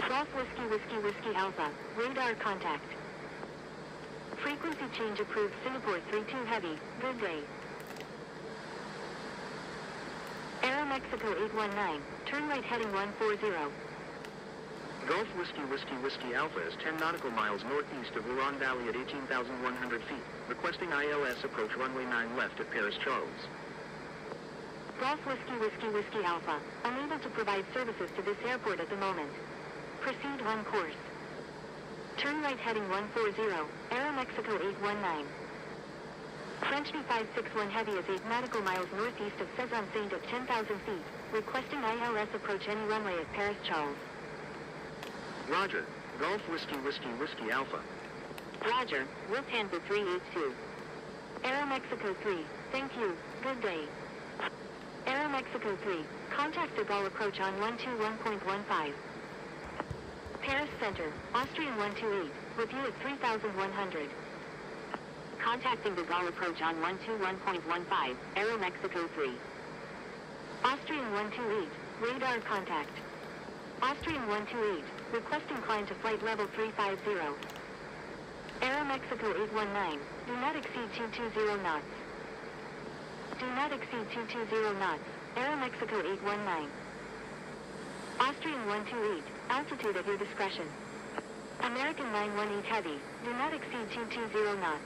Golf Whiskey Whiskey Whiskey Alpha, radar contact. Frequency change approved Singapore 32 Heavy, good day. Aero Mexico 819, turn right heading 140. Golf Whiskey Whiskey Whiskey Alpha is 10 nautical miles northeast of Huron Valley at 18,100 feet, requesting ILS approach runway 9 left at Paris Charles. Golf Whiskey Whiskey Whiskey Alpha, unable to provide services to this airport at the moment. Proceed on course. Turn right heading 140, Aero Mexico 819. French B561 Heavy is 8 nautical miles northeast of Cezanne-Saint at 10,000 feet, requesting ILS approach any runway at Paris Charles. Roger, Golf Whiskey Whiskey Whiskey Alpha. Roger, Lufthansa 382. Aero Mexico 3, thank you, good day. Aero Mexico 3, contact de Gaulle approach on 121.15. Paris Center, Austrian 128, with you at 3,100. Contacting de Gaulle approach on 121.15, Aero Mexico 3. Austrian 128, radar contact. Austrian 128, requesting climb to flight level 350. Aero Mexico 819, do not exceed 220 knots. Do not exceed 220 knots, Aero Mexico 819. Austrian 128, altitude at your discretion. American 918 Heavy, do not exceed 220 knots.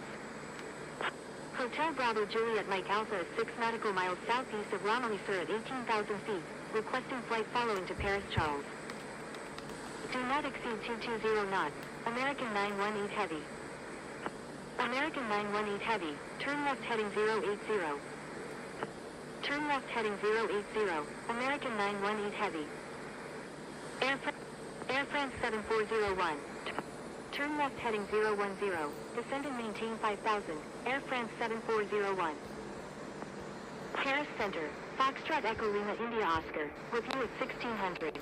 Hotel Bravo Juliet Mike Alpha is 6 nautical miles southeast of Romilly-sur at 18,000 feet, requesting flight following to Paris Charles. Do not exceed 220 knots, American 918 Heavy. American 918 Heavy, turn left heading 080. Turn left heading 080, American 918 Heavy. Air France 7401. Turn left heading 010. Descend and maintain 5000. Air France 7401. Paris Center. Foxtrot Echo Lima India Oscar. With you at 1600.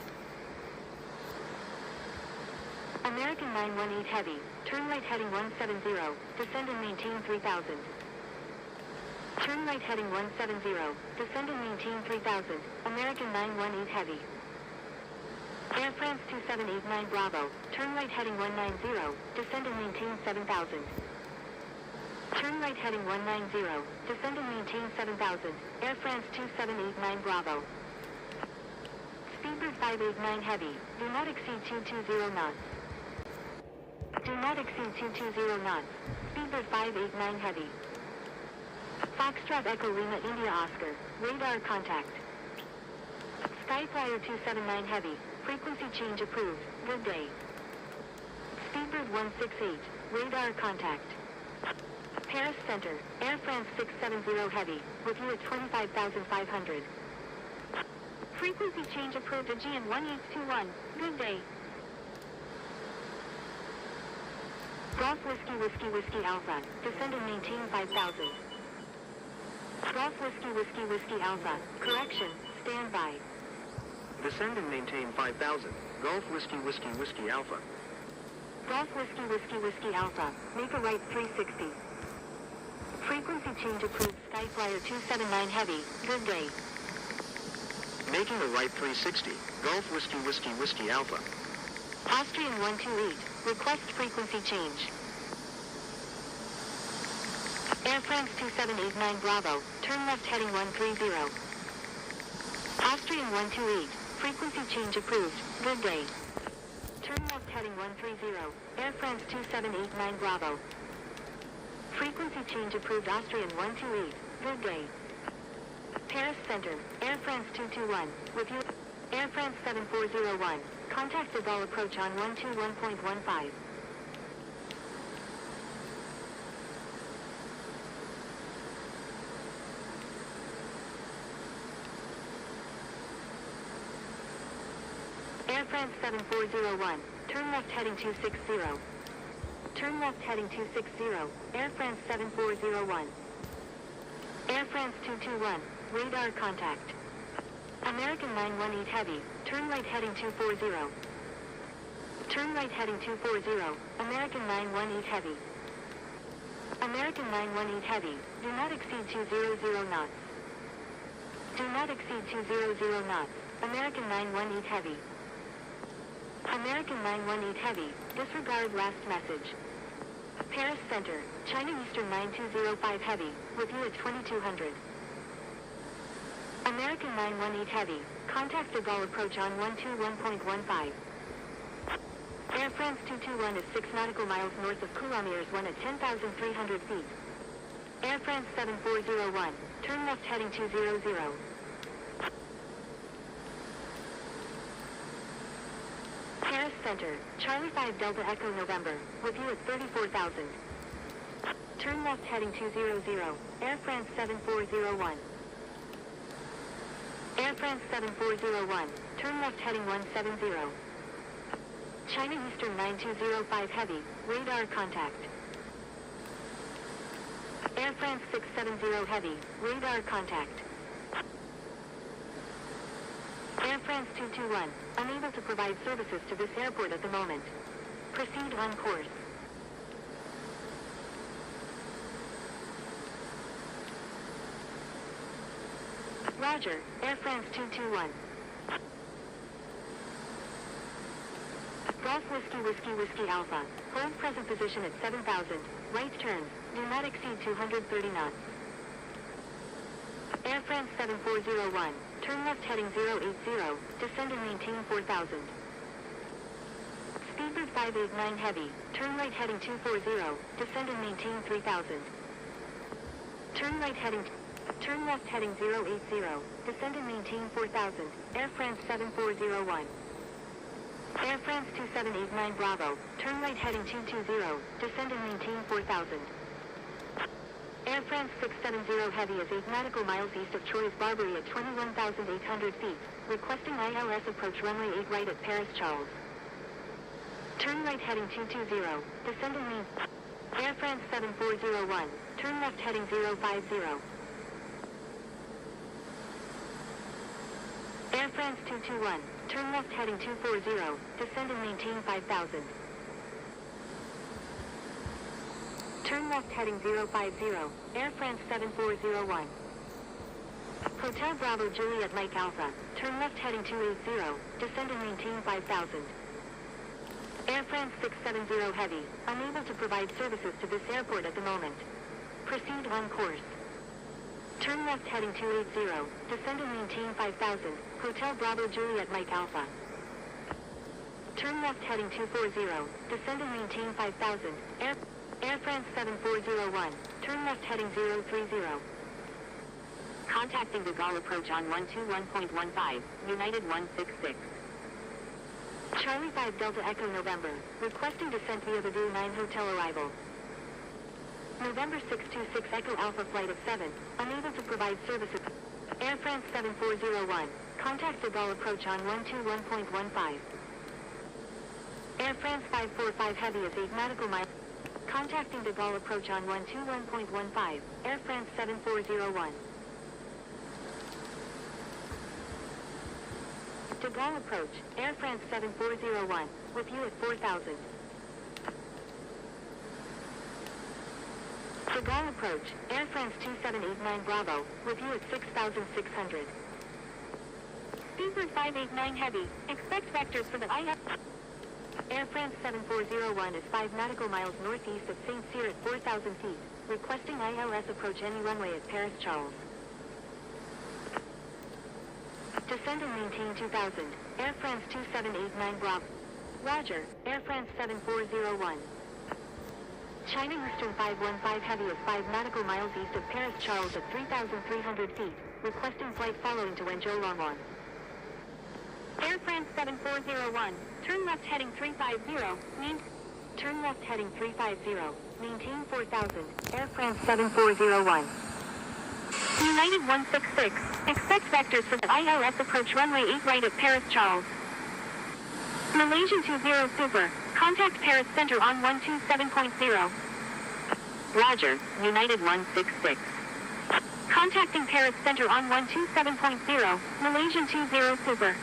American 918 Heavy. Turn right heading 170. Descend and maintain 3000. Turn right heading 170. Descend and maintain 3000. American 918 Heavy. Air France 2789 Bravo, turn right heading 190, descend and maintain 7000. Turn right heading 190, descend and maintain 7000, Air France 2789 Bravo. Speedbird 589 Heavy, do not exceed 220 knots. Do not exceed 220 knots, Speedbird 589 Heavy. Foxtrot Echo Lima India Oscar, radar contact. Skyflyer 279 Heavy, frequency change approved, good day. Speedbird 168, radar contact. Paris Center, Air France 670 Heavy, with you at 25,500. Frequency change approved Aegean 1821, good day. Golf Whiskey Whiskey Whiskey Alpha, descend and maintain 5,000. Golf Whiskey Whiskey Whiskey Alpha, correction, stand by. Descend and maintain 5,000. Golf Whiskey Whiskey Whiskey Alpha. Golf Whiskey Whiskey Whiskey Alpha, make a right 360. Frequency change approved Skyflyer 279 Heavy, good day. Making a right 360. Golf Whiskey Whiskey Whiskey Alpha. Austrian 128, request frequency change. Air France 2789 Bravo, turn left heading 130. Austrian 128, frequency change approved, good day. Turn left heading 130, Air France 2789 Bravo. Frequency change approved Austrian 128. Good day. Paris Center, Air France 221, with you. Air France 7401. Contact de Gaulle approach on 121.15. Air France 7401. Turn left heading 260. Turn left heading 260. Air France 7401. Air France 221. Radar contact. American 918 Heavy. Turn right heading 240. Turn right heading 240. American 918 Heavy. American 918 Heavy. Do not exceed 200 knots. Do not exceed 200 knots. American 918 Heavy. American 918 Heavy. Disregard last message. Paris Center, China Eastern 9205 Heavy, with you at 2200. American 918 Heavy. Contact de Gaulle approach on 121.15. Air France 221 is 6 nautical miles north of Coulommiers 1 at 10,300 feet. Air France 7401. Turn left heading 200. Paris Center, Charlie 5 Delta Echo November, with you at 34,000. Turn left heading 200. Air France 7401. Air France 7401. Turn left heading 170. China Eastern 9205 Heavy. Radar contact. Air France 670 Heavy. Radar contact. Air France 221. Unable to provide services to this airport at the moment. Proceed on course. Roger, Air France 221. Golf Whiskey Alpha. Hold present position at 7,000. Right turn. Do not exceed 230 knots. Air France 7401. Turn left heading 080. Descend and maintain 4,000. Speedbird 589 Heavy. Turn right heading 240. Descend and maintain 3,000. Turn right heading. Turn left heading 080. Descend and maintain 4,000. Air France 7401. Air France 2789 Bravo. Turn right heading 220. Descend and maintain 4,000. Air France 670 Heavy is 8 nautical miles east of Troyes Barbary at 21,800 feet. Requesting ILS approach runway 8 right at Paris Charles. Turn right heading 220. Descend and maintain. Air France 7401. Turn left heading 050. Air France 221. Turn left heading 240. Descend and maintain 5,000. Turn left heading 050. Air France 7401. Hotel Bravo Juliet Mike Alpha. Turn left heading 280. Descend and maintain 5,000. Air France 670 Heavy. Unable to provide services to this airport at the moment. Proceed on course. Turn left heading 280. Descend and maintain 5,000. Hotel Bravo Juliet Mike Alpha. Turn left heading 240. Descend and maintain 5,000. Air France 7401. Turn left heading 030. Contacting de Gaulle approach on 121.15. United 166. Charlie 5 Delta Echo November. Requesting descent via the Do 9 Hotel arrival. November 626 Echo Alpha flight of 7. Unable to provide services. Air France 7401. Contact de Gaulle approach on 121.15. Air France 545 Heavy is 8 nautical miles. Contacting de Gaulle approach on 121.15. Air France 7401. De Gaulle approach. Air France 7401. With you at 4,000. De Gaulle approach. Air France 2789 Bravo. With you at 6,600. Speedbird 589 Heavy. Expect vectors for the IF. Air France 7401 is 5 nautical miles northeast of St. Cyr at 4,000 feet. Requesting ILS approach any runway at Paris Charles. Descend and maintain 2,000. Air France 2789 Bravo. Roger. Air France 7401. China Eastern 515 Heavy is 5 nautical miles east of Paris Charles at 3,300 feet, requesting flight following to Wenzhou Longwan. Air France 7401, turn left heading 350, turn left heading 350, maintain 4000, Air France 7401. United 166, expect vectors for the ILS approach runway 8 right at Paris Charles. Malaysian 20 Super, contact Paris Center on 127.0. Roger, United 166. Contacting Paris Center on 127.0, Malaysian 20 Super.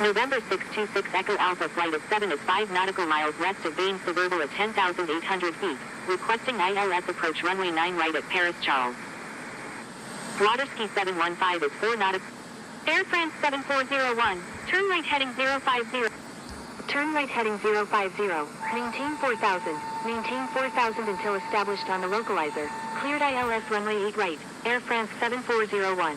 November 626 Echo Alpha flight of 7 is 5 nautical miles west of Bain Suburban at 10,800 feet, requesting ILS approach runway 9 right at Paris Charles. Waterski 715 is 4 nautical. Air France 7401, turn right heading 050. Turn right heading 050, maintain 4000, maintain 4000 until established on the localizer, cleared ILS runway 8 right, Air France 7401.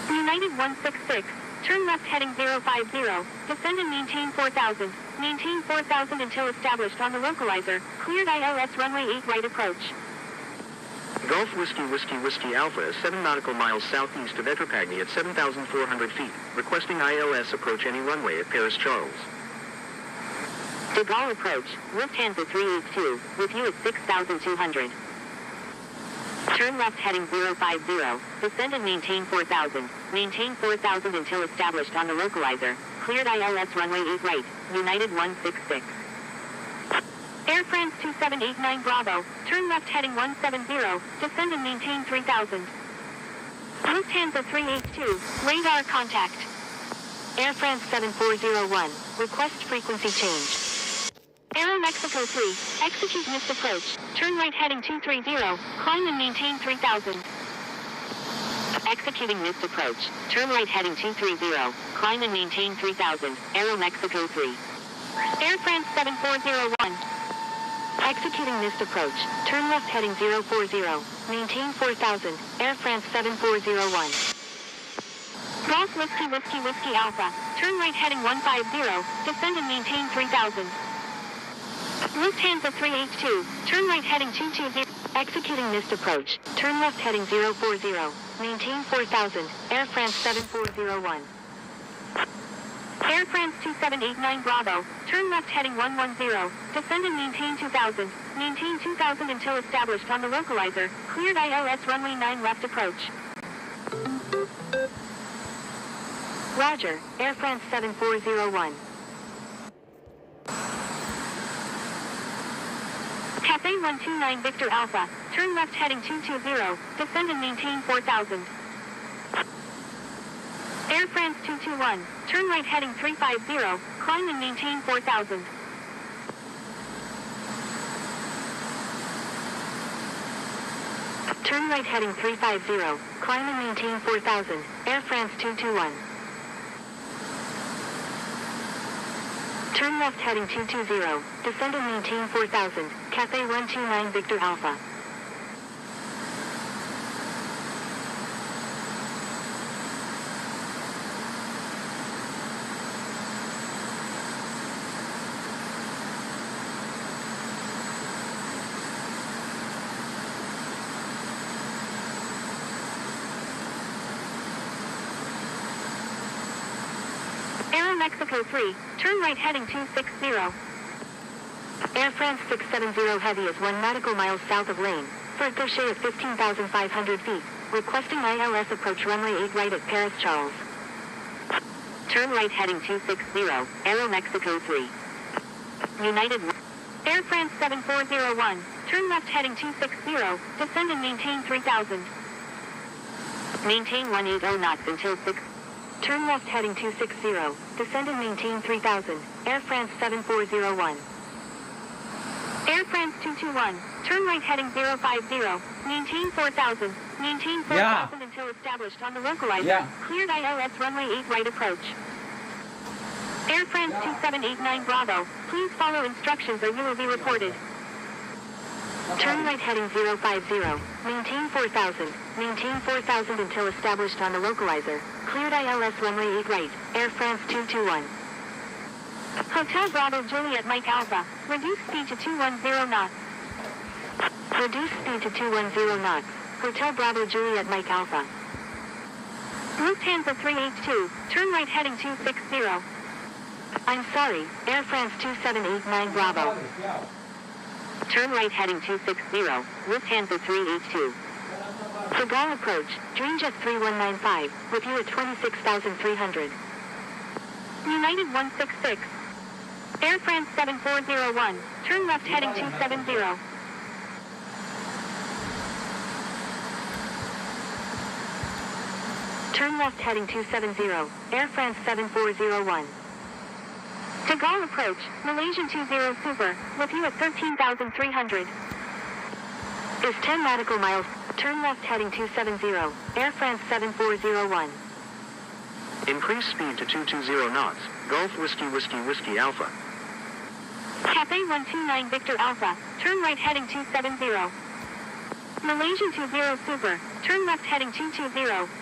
United 166, turn left heading 050, descend and maintain 4000, maintain 4000 until established on the localizer, cleared ILS runway 8 right approach. Golf Whiskey Whiskey Whiskey Alpha is 7 nautical miles southeast of Etrepagny at 7,400 feet, requesting ILS approach any runway at Paris Charles. De Gaulle approach, Lufthansa 382, with you at 6,200. Turn left heading 050, descend and maintain 4000, maintain 4000 until established on the localizer, cleared ILS runway 8 right, United 166. Air France 2789 Bravo, turn left heading 170, descend and maintain 3000. Lufthansa 382, radar contact. Air France 7401, request frequency change. Aero Mexico 3, execute missed approach, turn right heading 230, climb and maintain 3000. Executing missed approach, turn right heading 230, climb and maintain 3000, Aero Mexico 3. Air France 7401. Executing missed approach. Turn left heading 040. Maintain 4000. Air France 7401. Golf Whiskey Whiskey Whiskey Alpha. Turn right heading 150. Descend and maintain 3000. Lufthansa 382. Turn right heading 220. Executing missed approach. Turn left heading 040. Maintain 4000. Air France 7401. Air France 2789 Bravo, turn left heading 110, descend and maintain 2000, maintain 2000 until established on the localizer, cleared ILS runway 9 left approach. Roger, Air France 7401. Cathay 129 Victor Alpha, turn left heading 220, descend and maintain 4000. Air France 221, turn right heading 350, climb and maintain 4000. Turn right heading 350, climb and maintain 4000, Air France 221. Turn left heading 220, descend and maintain 4000, Cathay 129 Victor Alpha. Aero Mexico 3, turn right heading 260. Air France 670 Heavy is 1 nautical miles south of Lane, for Gaulle at 15,500 feet, requesting ILS approach runway 8 right at Paris Charles. Turn right heading 260, Aero Mexico 3. United Air France 7401, turn left heading 260, descend and maintain 3000. Maintain 180 knots until 6. Turn left heading 260, descend and maintain 3000, Air France 7401. Air France 221, turn right heading 050, maintain 4000, maintain 4000 until established on the localizer, cleared ILS runway 8 right approach. Air France 2789 Bravo, please follow instructions or you will be reported. Turn right heading 050, maintain 4000, maintain 4000 until established on the localizer, cleared ILS runway 8 right, Air France 221. Hotel Bravo Juliet Mike Alpha. Reduce speed to 210 knots. Reduce speed to 210 knots. Hotel Bravo Juliet Mike Alpha. Lufthansa 382. Turn right heading 260. I'm sorry, Air France 2789 Bravo. Turn right heading 260. Lufthansa 382. To Gaulle approach, Dreamjet 3195, with you at 26,300. United 166. Air France 7401, turn left heading 270. Turn left heading 270, Air France 7401. To Gaulle approach, Malaysian 20 Super, with you at 13,300. Is 10 nautical miles, turn left heading 270, Air France 7401. Increase speed to 220 knots. Golf Whiskey Whiskey Whiskey Alpha. Cathay 129 Victor Alpha, turn right heading 270. Malaysian 20 Super, turn left heading 220,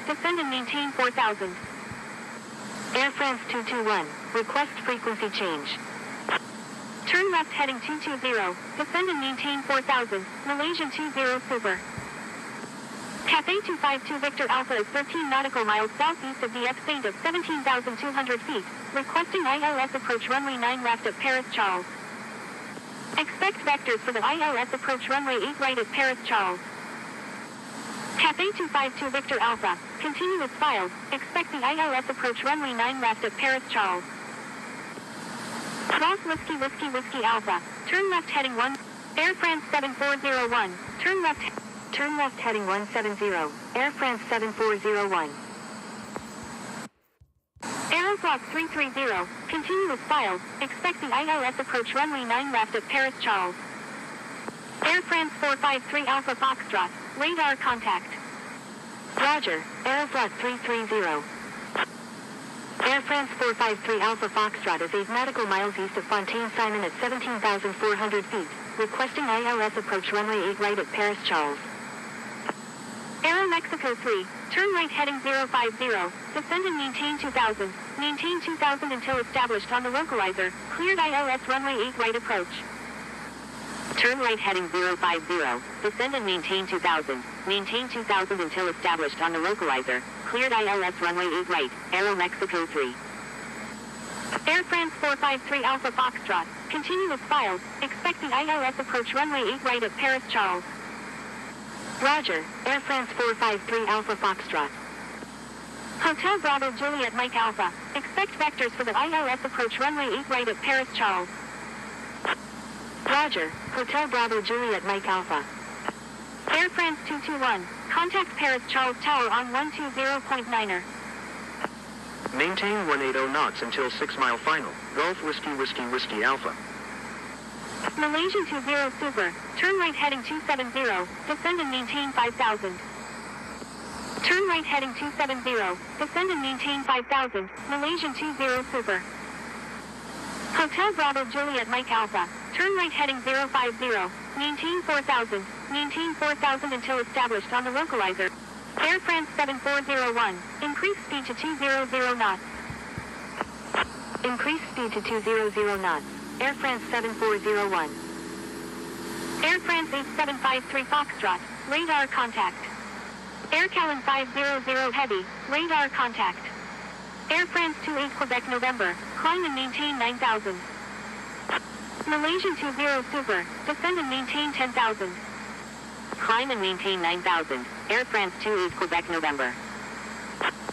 descend and maintain 4000. Air France 221, request frequency change. Turn left heading 220, descend and maintain 4000, Malaysian 20 Super. Cathay 252 Victor Alpha is 13 nautical miles southeast of the F-Saint of 17,200 feet, requesting ILS approach runway 9 left at Paris Charles. Expect vectors for the ILS approach runway 8 right at Paris Charles. Cathay 252 Victor Alpha, continue as filed, expect the ILS approach runway 9 left at Paris Charles. Golf Whiskey Whiskey Whiskey Alpha, turn left heading 1, Air France 7401, turn left heading 170, Air France 7401. Aeroflot 330, continue as filed, expect the ILS approach runway 9 left at Paris Charles. Air France 453 Alpha Foxtrot, radar contact. Roger, Aeroflot 330. Air France 453 Alpha Foxtrot is 8 nautical miles east of Fontaine-Simon at 17,400 feet, requesting ILS approach runway 8 right at Paris Charles. Aero Mexico 3, turn right heading 050, descend and maintain 2000, maintain 2000 until established on the localizer, cleared ILS runway 8 right approach. Turn right heading 050, descend and maintain 2000, maintain 2000 until established on the localizer, cleared ILS runway 8 right, Aero Mexico 3. Air France 453 Alpha Foxtrot, continue as filed, expect the ILS approach runway 8 right at Paris Charles. Roger, Air France 453 Alpha Foxtrot. Hotel Bravo Juliet Mike Alpha, expect vectors for the ILS approach runway 8 right at Paris Charles. Roger, Hotel Bravo Juliet Mike Alpha. Air France 221, contact Paris Charles Tower on 120.9er. Maintain 180 knots until 6 mile final. Golf Whiskey Whiskey Whiskey Alpha. Malaysian 20 Super, turn right heading 270, descend and maintain 5000. Turn right heading 270, descend and maintain 5000, Malaysian 20 Super. Hotel Bravo Juliet Mike Alpha, turn right heading 050, maintain 4000 until established on the localizer. Air France 7401, increase speed to 200 knots. Increase speed to 200 knots. Air France 7401. Air France 8753 Foxtrot, radar contact. Air Callan 500 Heavy, radar contact. Air France 28 Quebec November, climb and maintain 9000. Malaysian 20 Super, descend and maintain 10,000. Climb and maintain 9000, Air France 28 Quebec November.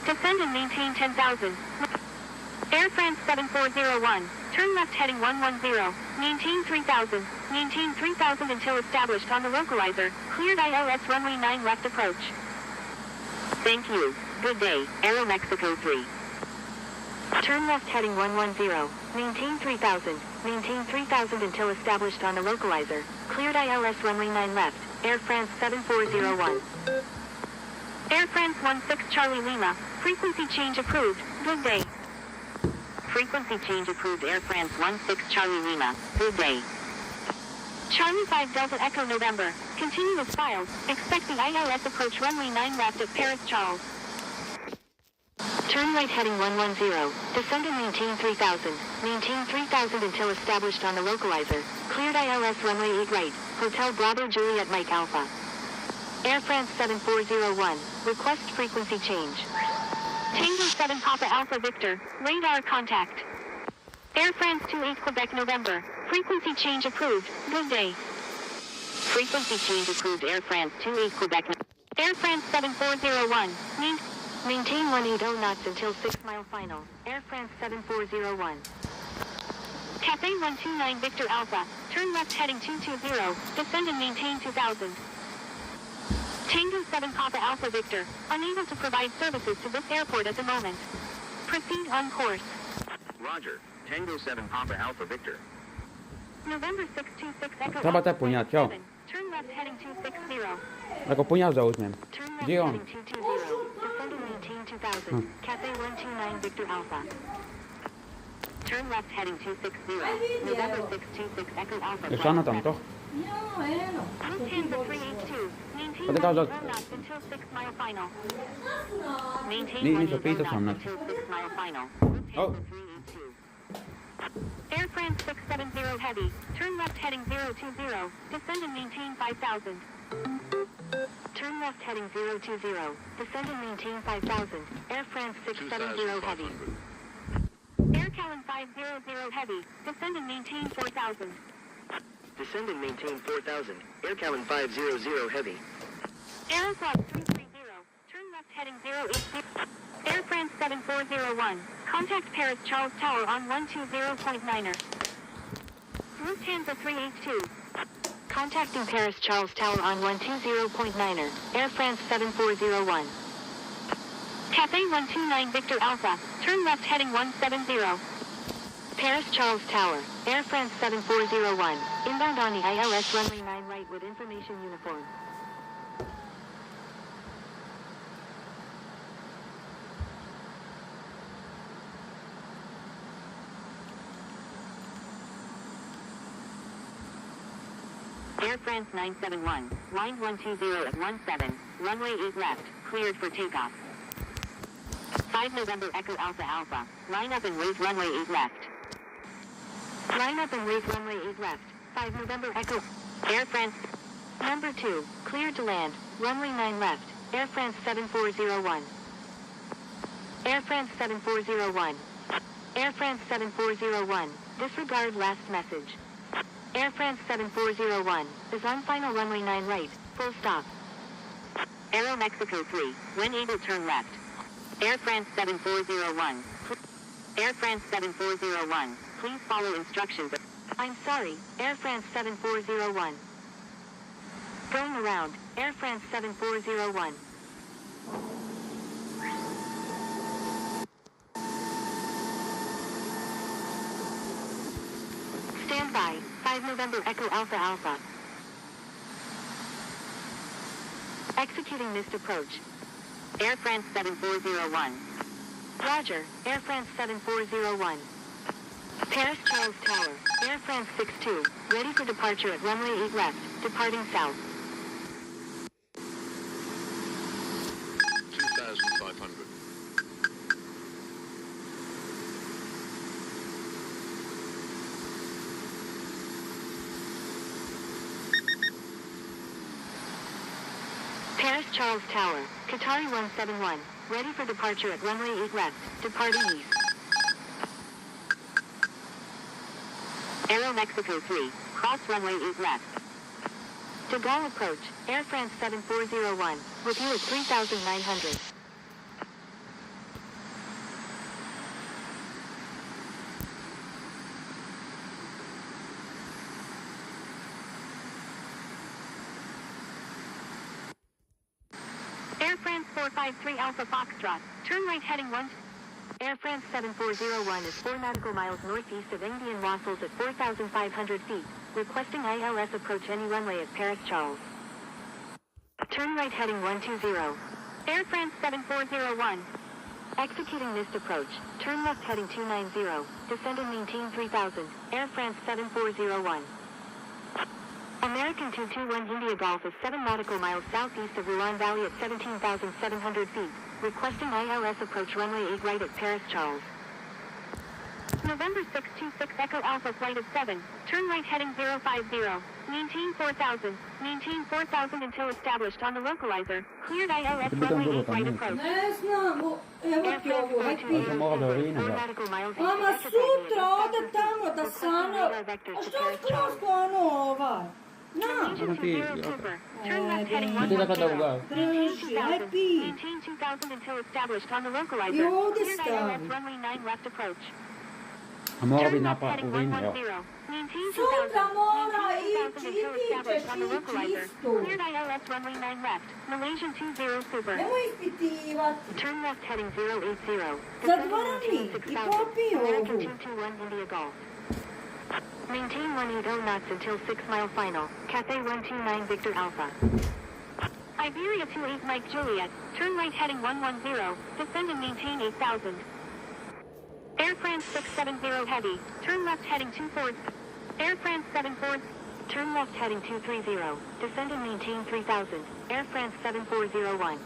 Descend and maintain 10,000. Air France 7401, turn left heading 110, maintain 3000 until established on the localizer, cleared ILS runway 9 left approach. Thank you, good day, Aero Mexico 3. Turn left heading 110, maintain 3000 until established on the localizer, cleared ILS runway 9 left, Air France 7401. Air France 16 Charlie Lima, frequency change approved, good day. Frequency change approved Air France 16 Charlie Lima, good day. Charlie 5 Delta Echo November, continue as filed, expect the ILS approach runway 9 left at Paris Charles. Turn right heading 110. Descend and maintain 3000. Maintain 3000 until established on the localizer. Cleared ILS runway 8 right. Hotel Bravo Juliet Mike Alpha. Air France 7401. Request frequency change. Tango 7 Papa Alpha Victor. Radar contact. Air France 28 Quebec November. Frequency change approved. Good day. Frequency change approved. Air France 28 Quebec. Air France 7401. Maintain 180 knots until 6 mile final. Air France 7401. Cathay 129 Victor Alpha. Turn left heading 220. Descend and maintain 2000. Tango 7 Papa Alpha Victor. Unable to provide services to this airport at the moment. Proceed on course. Roger. Tango 7 Papa Alpha Victor. November 626 Echo Trzeba Alpha te płyniać, 7. Turn left heading 260. Jako płyniał uzmiem. Turn left Gdzie on? heading 220. Descend and maintain 2000. Cathay 129 Victor Alpha. Turn left heading 260. November 626 Echo Alpha. Jeszcze ano tam, to? No, no. Lufthansa 382. Maintain Pwede kaza- 180 knots until 6 mile final. Maintain Nii, 180 sopii to knots samna. until 6 mile final. Oh. Lufthansa 382. Air France 670 Heavy. Turn left heading 020. Descend and maintain 5000. Turn left heading 020. Descend and maintain 5000. Air France 670 Heavy. Air Callan 500 Heavy. Descend and maintain 4000. Descend and maintain 4000. Air Callan 500 Heavy. Aeroflot 330. Turn left heading 080. Air France 7401. Contact Paris Charles Tower on 120.9er. Lufthansa 382. Contacting Paris Charles Tower on 120.9er. Air France 7401. Cathay 129 Victor Alpha. Turn left heading 170. Paris Charles Tower. Air France 7401. Inbound on the ILS runway 9 right with information uniform. Air France 971, line 120 at 17, runway 8 left, cleared for takeoff. 5 November Echo Alpha Alpha, line up and wait runway 8 left. Line up and wait runway 8 left, 5 November Echo, Air France, number 2, cleared to land, runway 9 left, Air France 7401. Air France 7401. Air France 7401, disregard last message. Air France 7401 is on final runway 9 right, full stop. Aero Mexico 3, when able turn left. Air France 7401. Air France 7401, please follow instructions. I'm sorry, Air France 7401. Going around, Air France 7401. Stand by, 5 November Echo Alpha Alpha. Executing missed approach. Air France 7401. Roger, Air France 7401. Paris Charles Tower, Air France 62, ready for departure at runway 8 left, departing south. 2,500. Paris Charles Tower, Qatari 171, ready for departure at runway 8 left, departing east. Aero Mexico 3, cross runway 8 left. To Gaulle approach, Air France 7401, with you at 3,900. Air France 453 Alpha Foxtrot, turn right heading 1. Air France 7401 is 4 nautical miles northeast of Indian Wassels at 4,500 feet, requesting ILS approach any runway at Paris Charles. Turn right heading 120. Air France 7401. Executing missed approach, turn left heading 290, descend and maintain 3000, Air France 7401. American 221 India Golf is 7 nautical miles southeast of Ulan Valley at 17,700 feet, Requesting ILS approach runway 8 right at Paris Charles. November 626 Echo Alpha flight of 7. Turn right heading 050. Maintain 4000. Maintain 4000 until established on the localizer. Cleared ILS runway 8 right approach. Ne znam, evo ti ovo, hajde Pa sam mogao da vidim, da. Nautical miles Ama sutra ode tamo da stano, a što skroz ono ovaj? Na, Turn left heading Ti da kada 110. ugaš. drži, aj pi. Maintain 2000 until established on the localizer. I ovdje Cleared stavi. ILS runway 9 left approach. A mora bi Turn left napad heading u Vinu, evo. 110. Maintain 2000. Sutra mora Maintain 2000 ići, until ti ćeš established on the localizer. ići isto. Cleared ILS runway 9 left. Malaysian 20 super. Nemoj ispitivati. Turn left heading 080. Zadvorani i popi American ovu. 221 India Golf. Maintain 180 knots until 6 mile final. Cathay 129 Victor Alpha. Iberia 28 Mike Juliet. Turn right heading 110. Descend and maintain 8000. Air France 670 Heavy. Turn left heading 24. Air France 74. Turn left heading 230. Descend and maintain 3000. Air France 7401.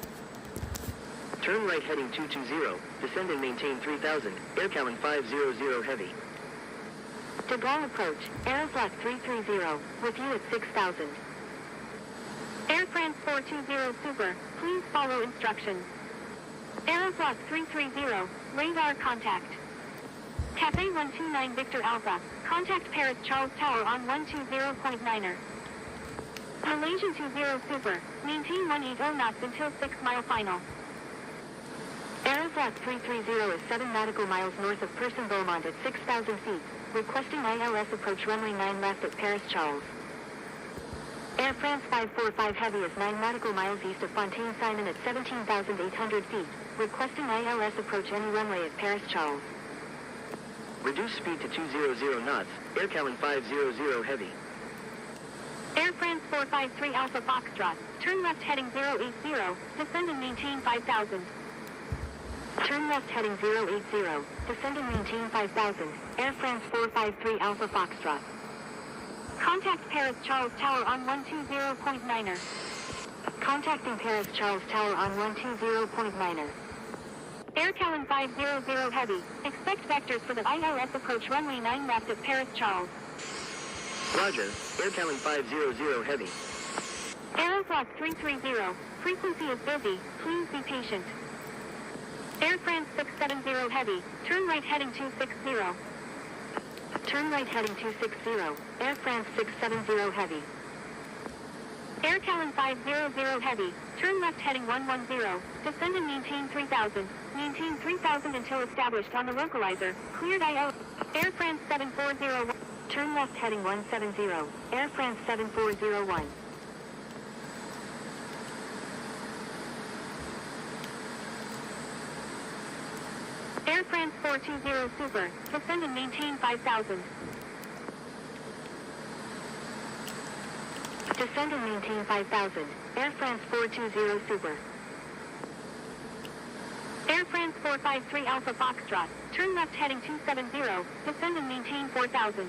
Turn right heading 220. Descend and maintain 3000. Air Callan 500 Heavy. De Gaulle approach. Aeroflot 330. With you at 6000. Air France 420 Super. Please follow instructions. Aeroflot 330. Radar contact. Cathay 129 Victor Alpha. Contact Paris Charles Tower on 120.9er. Malaysian 20 Super. Maintain 180 knots until 6 mile final. Aeroflot 330 is 7 nautical miles north of Person Beaumont at 6,000 feet. Requesting ILS approach runway 9 left at Paris Charles. Air France 545 Heavy is 9 nautical miles east of Fontaine Simon at 17,800 feet. Requesting ILS approach any runway at Paris Charles. Reduce speed to 200 knots. Air Callan 500 Heavy. Air France 453 Alpha Foxtrot. Turn left heading 080. Descend and maintain 5,000. Turn left heading 080. Descend and maintain 5,000. Air France 453 Alpha Foxtrot. Contact Paris Charles Tower on 120.9er. Contacting Paris Charles Tower on 120.9er. Air Callan 500 Heavy. Expect vectors for the ILS approach runway 9 left at Paris Charles. Roger. Air Callan 500 Heavy. Aeroflot 330. Frequency is busy. Please be patient. Air France 670 Heavy. Turn right heading 260. Turn right heading 260. Air France 670 Heavy. Air Callan 500 Heavy. Turn left heading 110. Descend and maintain 3000. Maintain 3000 until established on the localizer. Cleared IO. Air France 7401. Turn left heading 170. Air France 7401. Air France 420 Super. Descend and maintain 5000. Descend and maintain 5000. Air France 420 Super. Air France 453 Alpha Foxtrot. Turn left heading 270. Descend and maintain 4000.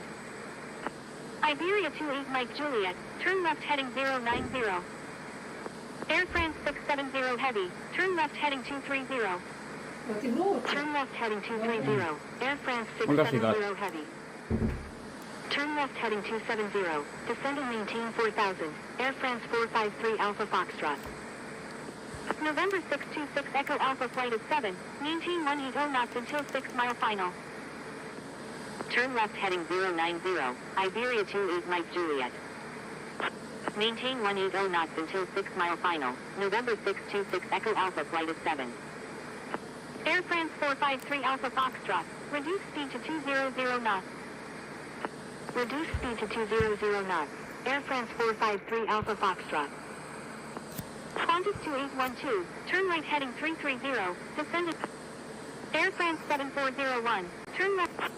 Iberia 28 Mike Juliet. Turn left heading 090. Air France 670 Heavy. Turn left heading 230. Da ti vruće. Turn left heading 230. Air France 670 Heavy. Turn left heading 270. Descend and maintain 4000. Air France 453 Alpha Foxtrot. November 626 Echo Alpha flight of 7. Maintain 180 knots until 6 mile final. Turn left heading 090. Iberia 28 Mike Juliet. Maintain 180 knots until 6 mile final. November 626 Echo Alpha flight of 7. Air France 453 Alpha Foxtrot. Reduce speed to 200 knots. Reduce speed to 200 knots. Air France 453 Alpha Foxtrot. Qantas 2812. Turn right heading 330. Descend. Air France 7401. Turn left.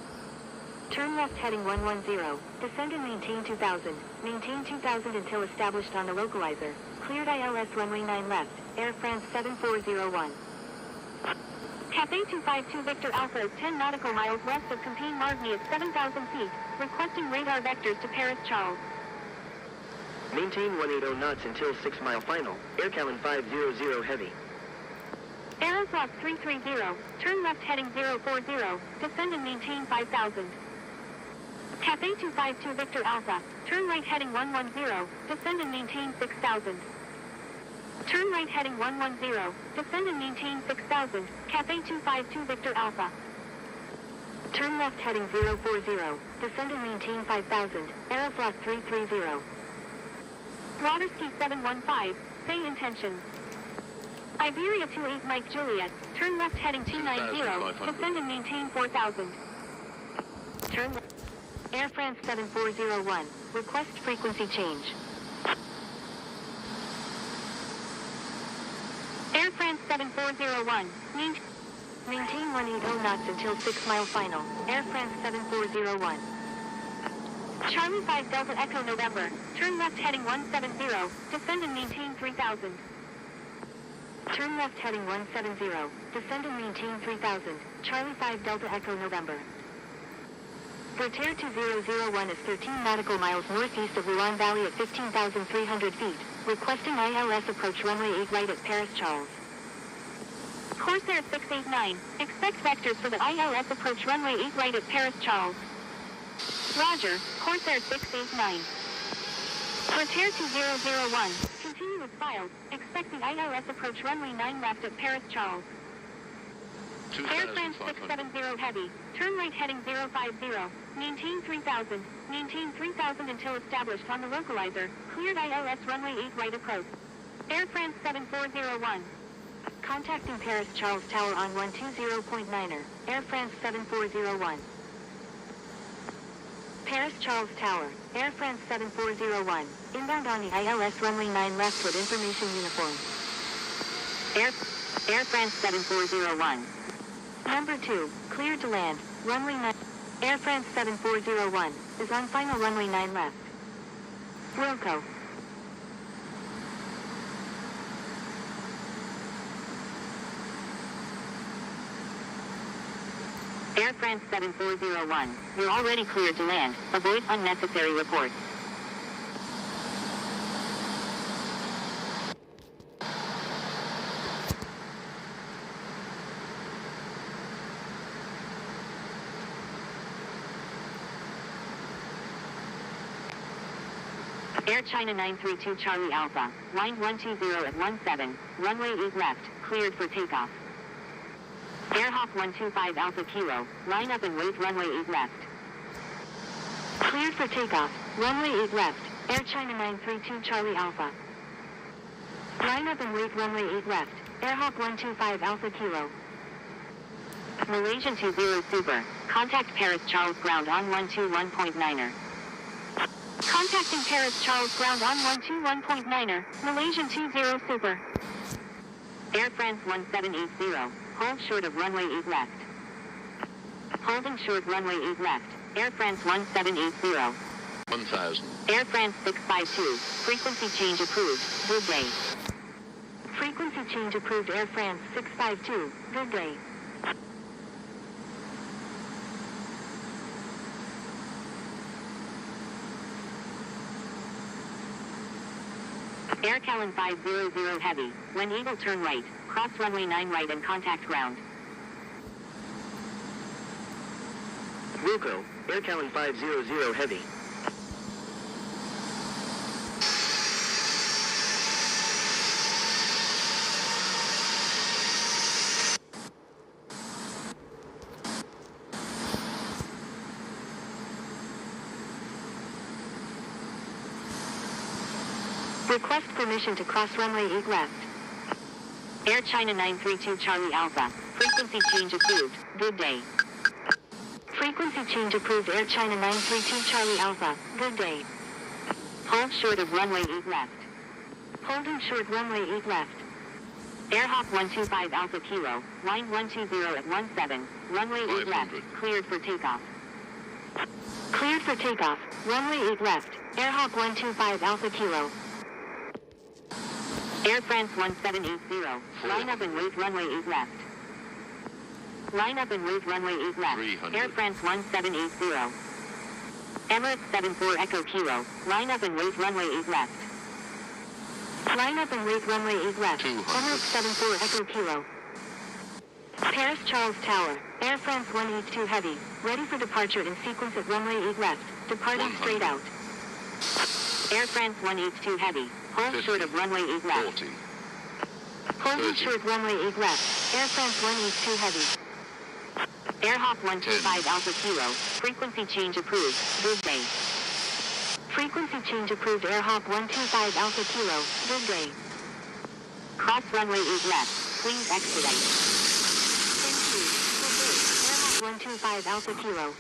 Turn left heading 110. Descend and maintain 2000. Maintain 2000 until established on the localizer. Cleared ILS runway 9 left. Air France 7401. Cathay 252 Victor Alpha is 10 nautical miles west of Compiègne Marigny at 7,000 feet. Requesting radar vectors to Paris Charles. Maintain 180 knots until 6 mile final. Air Callan 500 Heavy. Aeroflot 330, turn left heading 040, descend and maintain 5000. Cathay 252 Victor Alpha, turn right heading 110, descend and maintain 6000. Turn right heading 110, descend and maintain 6000, Cathay 252 Victor Alpha. Turn left heading 040, descend and maintain 5000, Aeroflot 330. Waterski 715, say intention. Iberia 28 Mike Juliet, turn left heading 290, descend and maintain 4000. Turn left. Air France 7401, request frequency change. Air France 7401, maintain 180 knots until 6 mile final. Air France 7401. Charlie 5 Delta Echo November, turn left heading 170, descend and maintain 3000. Turn left heading 170, descend and maintain 3000, Charlie 5 Delta Echo November. Bertaire 2001 is 13 nautical miles northeast of Luan Valley at 15,300 feet, requesting ILS approach runway 8 right at Paris Charles. Corsair 689, expect vectors for the ILS approach runway 8 right at Paris Charles. Roger, Corsair 689. Bertaire 2001, continue with files, expect the ILS approach runway 9 left at Paris Charles. Air France 670 Heavy, turn right heading 050, maintain 3000 until established on the localizer, cleared ILS runway 8 right approach. Air France 7401. Contacting Paris Charles Tower on 120.9er, Air France 7401. Paris Charles Tower, Air France 7401, inbound on the ILS runway 9 leftward information uniform. Air France 7401. Number 2, cleared to land, runway 9. Air France 7401, is on final runway 9 left. Wilco. Air France 7401, you're already cleared to land, avoid unnecessary reports. Air China 932 Charlie Alpha, wind 120 at 17, runway 8 left, cleared for takeoff. Airhawk 125 Alpha Kilo, line up and wait runway 8 left. Cleared for takeoff, runway 8 left, Air China 932 Charlie Alpha. Line up and wait runway 8 left, Airhawk 125 Alpha Kilo. Malaysian 20 Super, contact Paris Charles ground on 121.9er. Contacting Paris Charles ground on 121.9er, Malaysian 20 Super. Air France 1780, hold short of runway 8 left. Holding short runway 8 left, Air France 1780. 1000. Air France 652, frequency change approved, good day. Frequency change approved Air France 652, good day. Air Callan 500 Heavy, when Eagle turn right, cross runway 9 right and contact ground. Wilco, Air Callan 500 Heavy. Request permission to cross runway 8 left. Air China 932 Charlie Alpha, frequency change approved, good day. Frequency change approved Air China 932 Charlie Alpha, good day. Hold short of runway 8 left. Holding short runway 8 left. Airhawk 125 Alpha Kilo, wind 120 at 17, runway 8 left, cleared for takeoff. Cleared for takeoff, runway 8 left, Airhawk 125 Alpha Kilo. Air France 1780, line up and wait runway 8 left. Line up and wait runway 8 left, 300. Air France 1780. Emirates 74 Echo Kilo, line up and wait runway 8 left. Line up and wait runway 8 left, 200. Emirates 74 Echo Kilo. Paris Charles Tower, Air France 182 Heavy, ready for departure in sequence at runway 8 left, departing straight out. Air France 182 Heavy, hold 50, short of runway 8 left. 40, Holding 30. short runway 8 left, Air France 182 Heavy. Airhawk 125 Alpha Kilo, frequency change approved, good day. Frequency change approved Airhawk 125 Alpha Kilo, good day. Cross runway 8 left, please expedite. Thank you, good day, Airhawk 125 Alpha Kilo.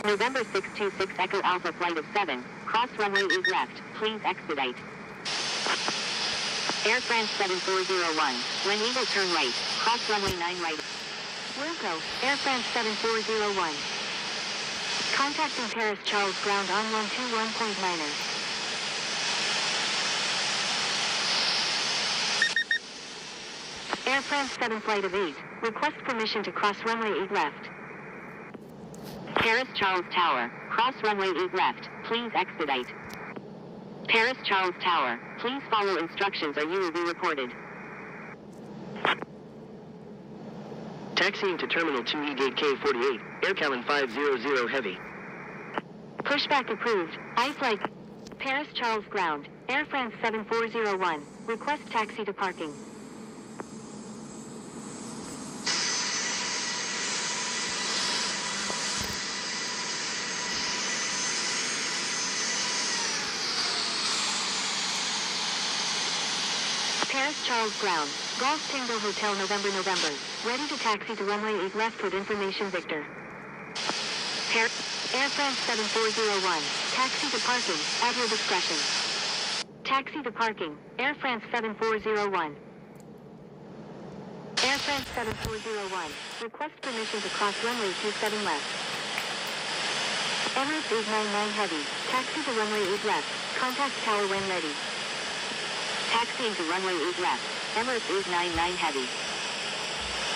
November 626 Echo Alpha flight of 7, cross runway 8 left, please expedite. Air France 7401, when able turn right, cross runway 9 right. Wilco, Air France 7401. Contacting Paris Charles ground on 121.9er. Air France 7 flight of 8, request permission to cross runway 8 left. Paris Charles Tower, cross runway 8 left, please expedite. Paris Charles Tower, please follow instructions or you will be reported. Taxiing to Terminal 2E Gate K48, Air Callan 500 Heavy. Pushback approved, I-Flight. Paris Charles ground, Air France 7401, request taxi to parking. Paris Charles ground, Golf Tango Hotel November, ready to taxi to runway 8 left with information Victor. Air France 7401, taxi to parking, at your discretion. Taxi to parking, Air France 7401. Air France 7401, request permission to cross runway 27 left. Emirates 899 Heavy, taxi to runway 8 left, contact tower when ready. Taxiing to runway 8 left, Emirates 899 Heavy.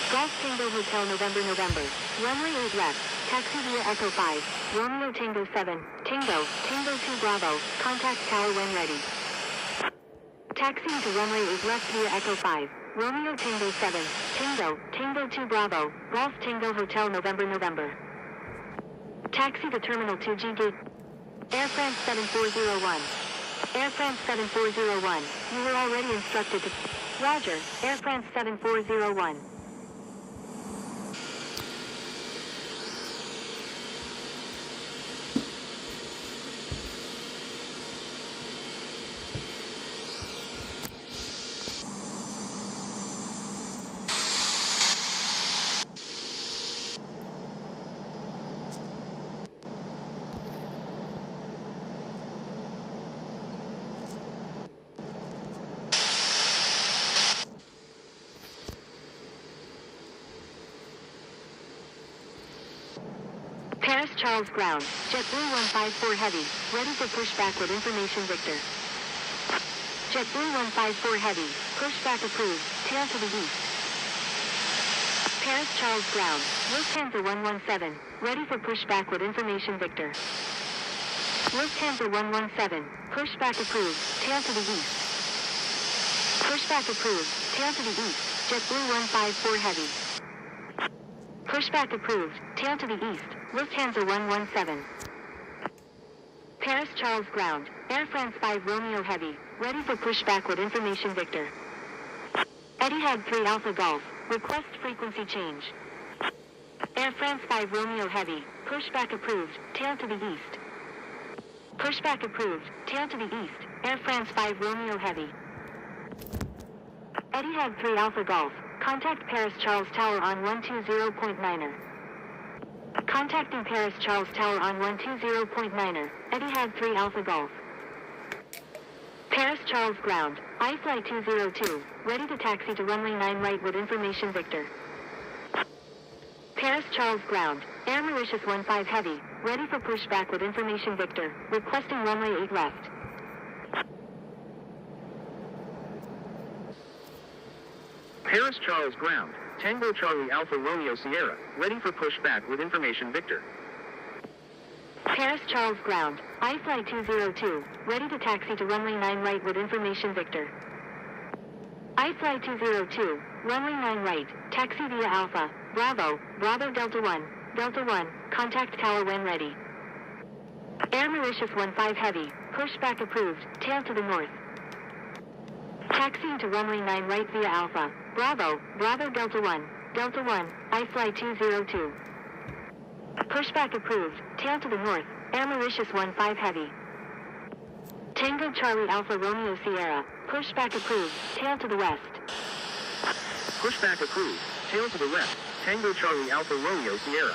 Golf Tango Hotel November, runway 8 left, taxi via Echo 5, Romeo Tango 7, Tango 2 Bravo, contact tower when ready. Taxiing to runway 8 left via Echo 5, Romeo Tango 7, Tango 2 Bravo, Golf Tango Hotel November. Taxi to Terminal 2G Gate. Air France 7401. Air France 7401, you were already instructed to... Roger, Air France 7401. Paris Charles ground, JetBlue 154 Heavy, ready for pushback with information Victor. JetBlue 154 Heavy, pushback approved, tail to the east. Paris Charles ground, Lufthansa 117, ready for pushback with information Victor. Lufthansa 117, pushback approved, tail to the east. Pushback approved, tail to the east, JetBlue 154 Heavy. Pushback approved, tail to the east, Lufthansa 117. Paris Charles ground, Air France 5 Romeo Heavy, ready for pushback with information Victor. Etihad 3 Alpha Golf, request frequency change. Air France 5 Romeo Heavy, pushback approved, tail to the east. Pushback approved, tail to the east, Air France 5 Romeo Heavy. Etihad 3 Alpha Golf, contact Paris Charles Tower on 120.9er. Contacting Paris Charles Tower on 120.9er, Etihad 3 Alpha Golf. Paris Charles ground, I-Fly 202, ready to taxi to runway 9 right with information Victor. Paris Charles ground, Air Mauritius 15 Heavy, ready for pushback with information Victor, requesting runway 8 left. Paris Charles ground, Tango Charlie Alpha Romeo Sierra, ready for pushback with information Victor. Paris Charles ground, I-Fly 202, ready to taxi to runway 9 right with information Victor. I-Fly 202, Runway 9 right, taxi via Alpha, Bravo, Bravo Delta 1, contact tower when ready. Air Mauritius 15 Heavy, pushback approved, tail to the north. Taxiing to runway 9 right via Alpha, Bravo, Bravo Delta 1, I fly 202. Pushback approved, tail to the north, Air Mauritius 15 Heavy. Tango Charlie Alpha Romeo Sierra, pushback approved, tail to the west. Pushback approved. Tail to the west. Tango Charlie Alpha Romeo Sierra.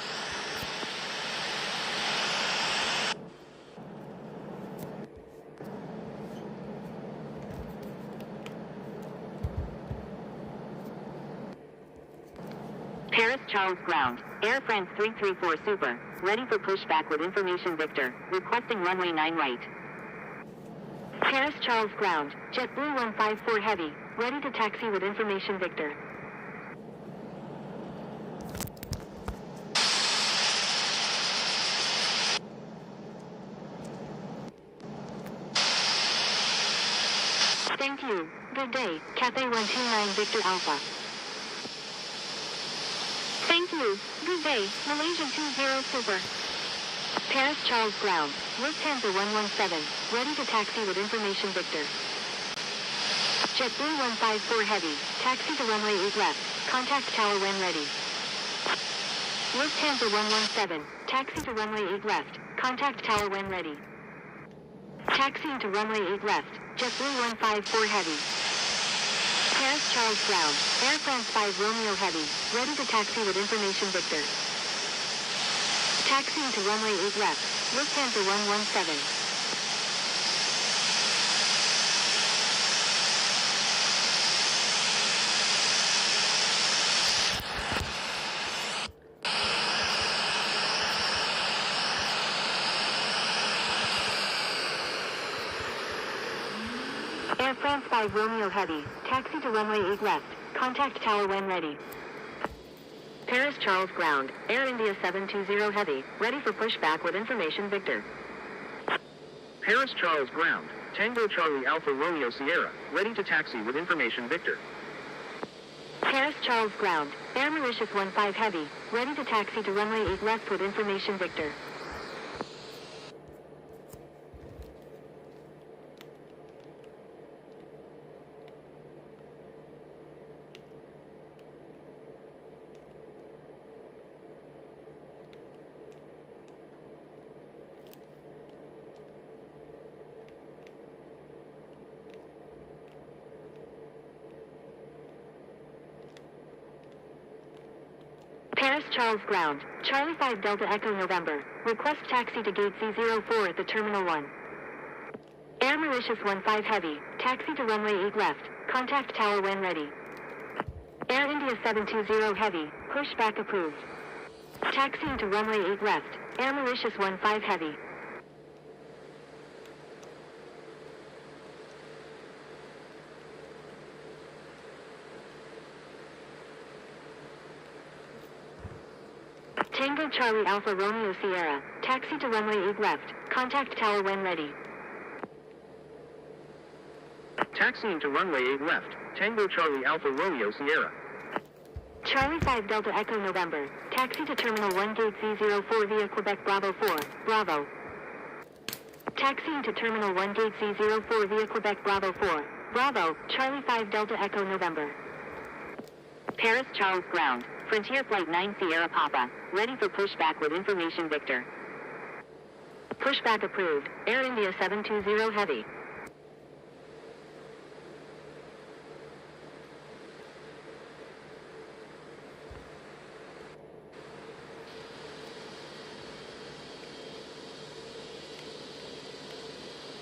Paris Charles ground, Air France 334 Super, ready for pushback with information Victor, requesting runway 9 right. Paris Charles ground, JetBlue 154 Heavy, ready to taxi with information Victor. Thank you. Good day, Cathay 129 Victor Alpha. Thank you. Good day, Malaysia 20 Super. Paris Charles ground, Lufthansa 117, ready to taxi with information Victor. JetBlue 154 Heavy, taxi to runway 8 left, contact tower when ready. Lufthansa 117, taxi to runway 8 left, contact tower when ready. Taxiing to runway 8 left, JetBlue 154 Heavy. Paris Charles ground, Air France 5 Romeo Heavy, ready to taxi with information Victor. Taxiing to runway 8 left, Lufthansa 117. Air France 5 Romeo Heavy, taxi to runway 8 left, contact tower when ready. Paris Charles ground, Air India 720 Heavy, ready for pushback with information Victor. Paris Charles ground. Tango Charlie Alpha Romeo Sierra, ready to taxi with information Victor. Paris Charles ground, Air Mauritius 15 Heavy, ready to taxi to runway 8 left with information Victor. Paris Charles ground, Charlie 5 Delta Echo November, request taxi to gate C04 at the Terminal 1. Air Mauritius 15 Heavy, taxi to runway 8 left, contact tower when ready. Air India 720 Heavy, pushback approved. Taxiing to runway 8 left, Air Mauritius 15 Heavy. Tango Charlie Alpha Romeo Sierra, taxi to runway 8 left, contact tower when ready. Taxiing to runway 8 left. Tango Charlie Alpha Romeo Sierra. Charlie 5 Delta Echo November, taxi to Terminal 1 Gate C04 via Quebec Bravo 4, Bravo. Taxiing to Terminal 1 Gate C04 via Quebec Bravo 4, Bravo, Charlie 5 Delta Echo November. Paris Charles ground, Frontier Flight 9 Sierra Papa, ready for pushback with information Victor. Pushback approved, Air India 720 Heavy.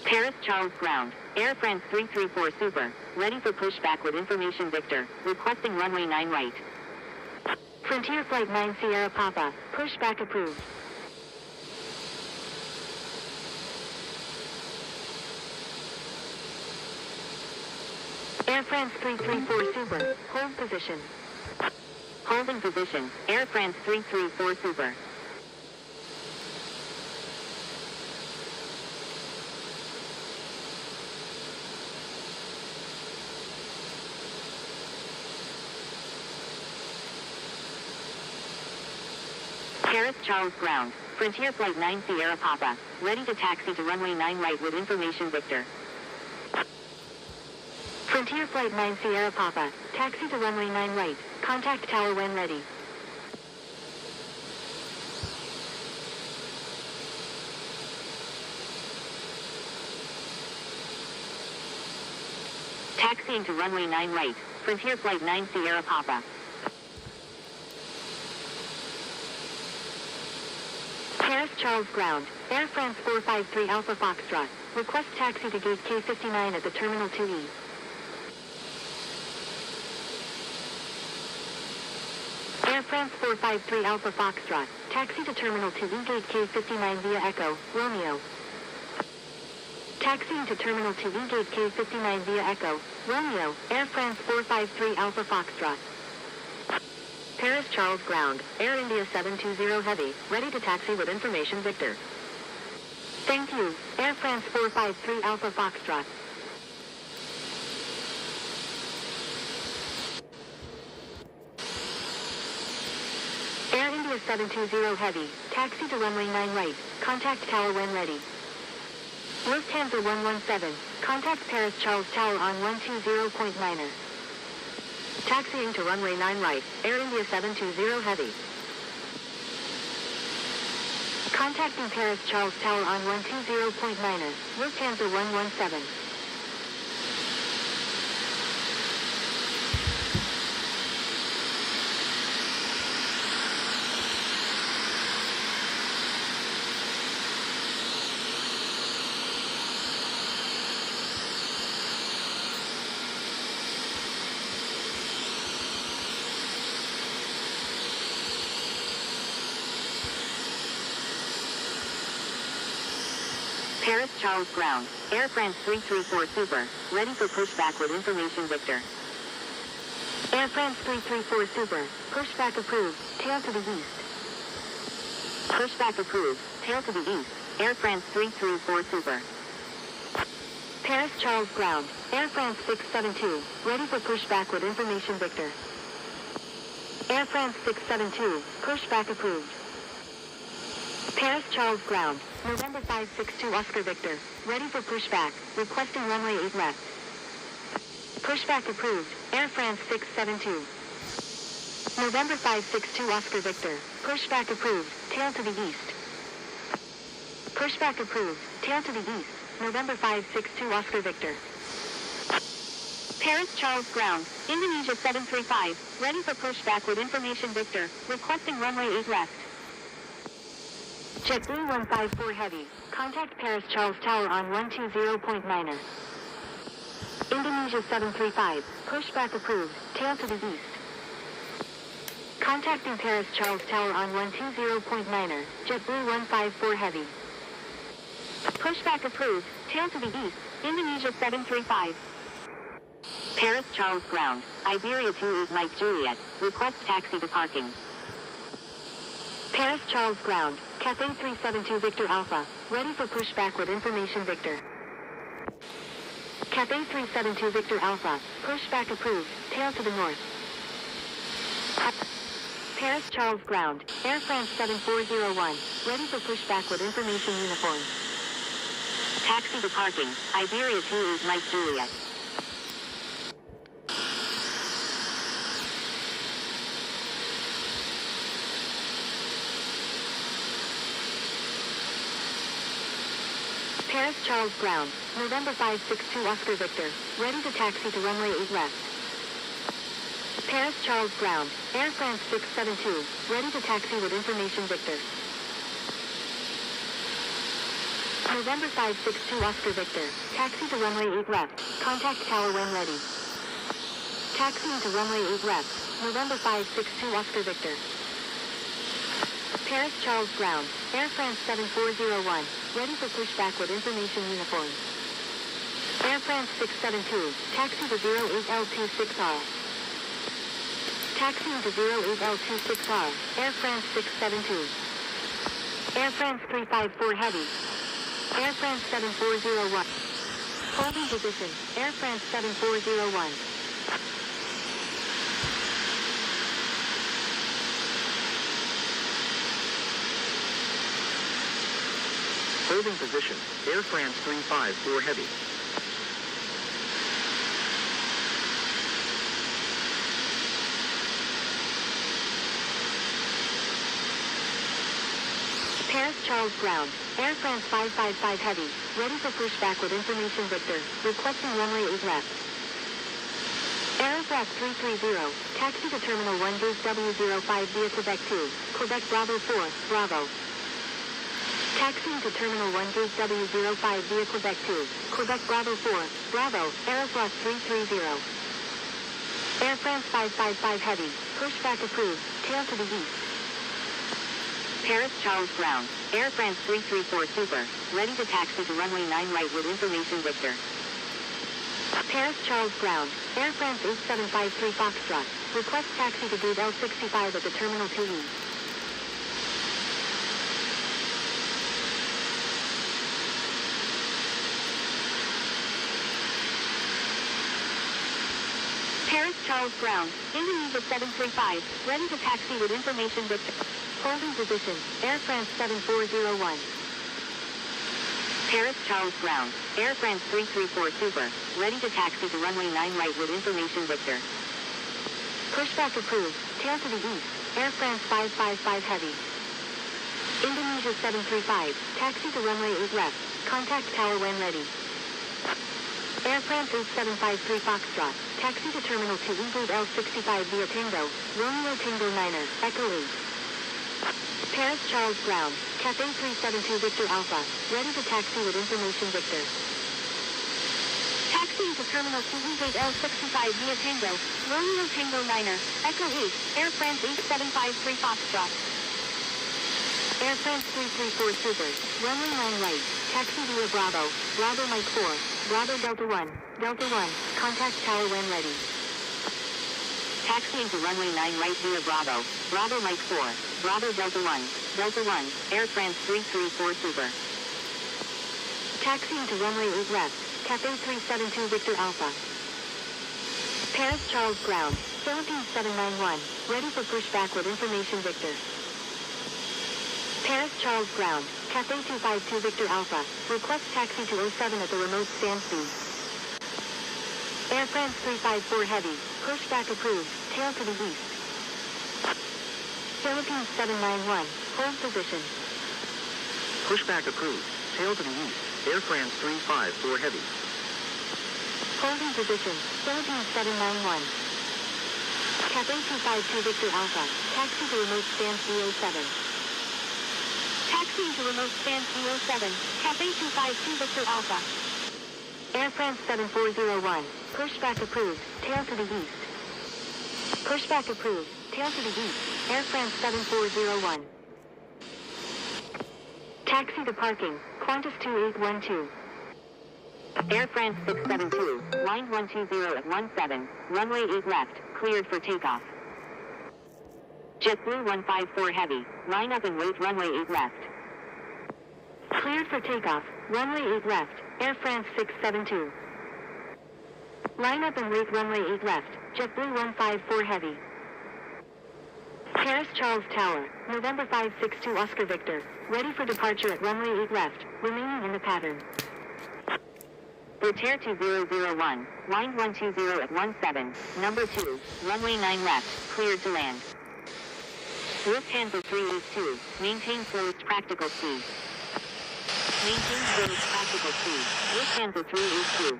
Paris Charles ground, Air France 334 Super, ready for pushback with information Victor, requesting runway 9 right. Frontier Flight 9 Sierra Papa, pushback approved. Air France 334 Super, hold position. Holding position, Air France 334 Super. Paris Charles ground. Frontier Flight 9 Sierra Papa. Ready to taxi to runway 9 right with information Victor. Frontier Flight 9 Sierra Papa. Taxi to runway 9 right. Contact tower when ready. Taxiing to runway 9 right. Frontier Flight 9 Sierra Papa. Paris Charles ground. Air France 453 Alpha Foxtrot. Request taxi to gate K59 at the Terminal 2E. Air France 453 Alpha Foxtrot. Taxi to Terminal 2E gate K59 via Echo, Romeo. Taxiing to Terminal 2E gate K59 via Echo, Romeo. Air France 453 Alpha Foxtrot. Paris Charles ground. Air India 720 Heavy. Ready to taxi with information Victor. Thank you. Air France 453 Alpha Foxtrot. Air India 720 Heavy. Taxi to runway 9 right. Contact tower when ready. Lufthansa 117. Contact Paris Charles Tower on 120.9er. Taxiing to runway 9 right. Air India 720 Heavy. Contacting Paris Charles Tower on 120.9er. Lufthansa 117. Paris Charles ground. Air France 334 Super. Ready for pushback with information Victor. Air France 334 Super. Pushback approved. Tail to the east. Pushback approved. Tail to the east. Air France 334 Super. Paris Charles ground. Air France 672. Ready for pushback with information Victor. Air France 672. Pushback approved. Paris Charles ground. November 562 Oscar Victor. Ready for pushback. Requesting runway 8 left. Pushback approved. Air France 672. November 562 Oscar Victor. Pushback approved. Tail to the east. Pushback approved. Tail to the east. November 562 Oscar Victor. Paris Charles ground. Indonesia 735. Ready for pushback with information Victor. Requesting runway 8 left. JetBlue 154 Heavy. Contact Paris Charles Tower on 120.9er. Indonesia 735. Pushback approved. Tail to the east. Contacting Paris Charles Tower on 120.9er. JetBlue 154 Heavy. Pushback approved. Tail to the east. Indonesia 735. Paris Charles ground. Iberia 28 Mike Juliet. Request taxi to parking. Paris Charles ground. Cathay 372 Victor Alpha. Ready for pushback with information Victor. Cathay 372 Victor Alpha. Pushback approved. Tail to the north. Paris Charles ground. Air France 7401. Ready for pushback with information uniform. Taxi to parking. Iberia 28 Mike Juliet. Paris Charles ground. November 562 Oscar Victor. Ready to taxi to runway 8 left. Paris Charles ground. Air France 672. Ready to taxi with information Victor. November 562 Oscar Victor. Taxi to runway 8 left. Contact tower when ready. Taxiing to runway 8 left. November 562 Oscar Victor. Paris Charles ground. Air France 7401. Ready for pushback with information uniform. Air France 672. Taxi to 08L26R. Taxiing to 08L26R. Air France 672. Air France 354 Heavy. Air France 7401. Holding position. Air France 7401. Holding position, Air France 354 Heavy. Paris Charles ground, Air France 555 Heavy, ready for pushback with information Victor, requesting runway 8 left. Aeroflot 330, taxi to Terminal 1 gate W05 via Quebec 2, Quebec Bravo 4, Bravo. Taxiing to Terminal 1 gate W05 via Quebec 2, Quebec Bravo 4, Bravo, Aeroflot 330. Air France 555 Heavy, pushback approved, tail to the east. Paris Charles ground, Air France 334 Super, ready to taxi to runway 9 right with information Victor. Paris Charles ground, Air France 8753 Foxtrot, request taxi to gate L65 at the Terminal 2E. Paris Charles ground, Indonesia 735, ready to taxi with information Victor. Holding position, Air France 7401. Paris Charles ground, Air France 334 Super, ready to taxi to runway 9 right with information Victor. Pushback approved, tail to the east, Air France 555 Heavy. Indonesia 735, taxi to runway 8 left, contact tower when ready. Air France 8753 Foxtrot, taxi to Terminal 2 gate L65 via Tango, Romeo Tango 9er, Echo 8. Paris Charles ground, Cathay 372 Victor Alpha, ready to taxi with information Victor. Taxiing to Terminal 2 gate L65 via Tango, Romeo Tango 9er, Echo 8, Air France 8753 Foxtrot. Air France 334 Super, runway 9 right, taxi via Bravo, Bravo Mike 4, Bravo Delta 1, Delta 1, contact tower when ready. Taxiing to runway 9 right via Bravo, Bravo Mike 4, Bravo Delta 1, Delta 1, Air France 334 Super. Taxiing to runway 8 left, Cathay 372 Victor Alpha. Paris Charles ground, Philippines 791, ready for pushback with information Victor. Paris Charles ground, Cathay 252 Victor Alpha, request taxi to 07 at the remote stand speed. Air France 354 Heavy, pushback approved, tail to the east. Philippines 791, hold position. Pushback approved, tail to the east, Air France 354 Heavy. Holding position, Philippines 791. Cathay 252 Victor Alpha, taxi to remote stand 307. Taxiing to remote stand 307, Cathay 252 Victor Alpha. Air France 7401, pushback approved, tail to the east. Pushback approved, tail to the east, Air France 7401. Taxi to parking, Qantas 2812. Air France 672, line 120 at 17, runway 8 left, cleared for takeoff. JetBlue 154 Heavy, line up and wait runway 8 left. Cleared for takeoff, runway 8 left, Air France 672. Line up and wait runway 8 left, JetBlue 154 Heavy. Paris Charles Tower, November 562 Oscar Victor, ready for departure at runway 8 left, remaining in the pattern. Rotair 2001, line 120 at 17, number 2, runway 9 left, cleared to land. Lufthansa 382, maintain slowest practical speed. Maintain slowest practical speed, Lufthansa 382.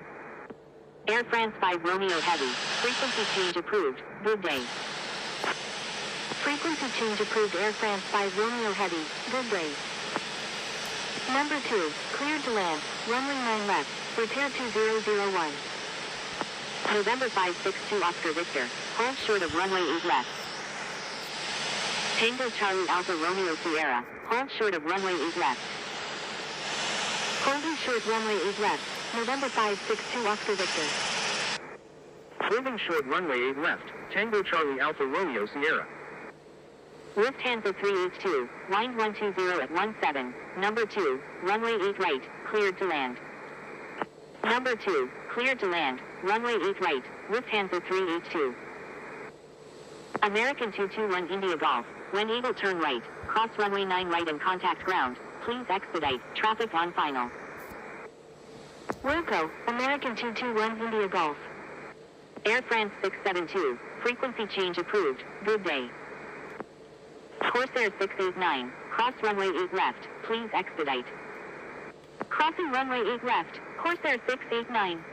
Air France 5 Romeo Heavy, frequency change approved, good day. Frequency change approved Air France 5 Romeo Heavy, good day. Number 2, cleared to land, runway 9 left, Rotair 2001. November 562 Oscar Victor, hold short of runway 8 left. Tango Charlie Alpha Romeo Sierra, hold short of runway 8 left. Holding short runway 8 left, November 562 Oscar Victor. Holding short runway 8 left, Tango Charlie Alpha Romeo Sierra. Lufthansa 382, line 120 at 17, number 2, runway 8 right, cleared to land. Number 2, cleared to land, runway 8 right, Lufthansa 382. American 221 India Golf, when able turn right, cross runway 9 right and contact ground, please please expedite, traffic on final. Wilco, American 221 India Golf. Air France 672, frequency change approved, good day. Corsair 689, cross runway 8 left, please expedite. Crossing runway 8 left, Corsair 689.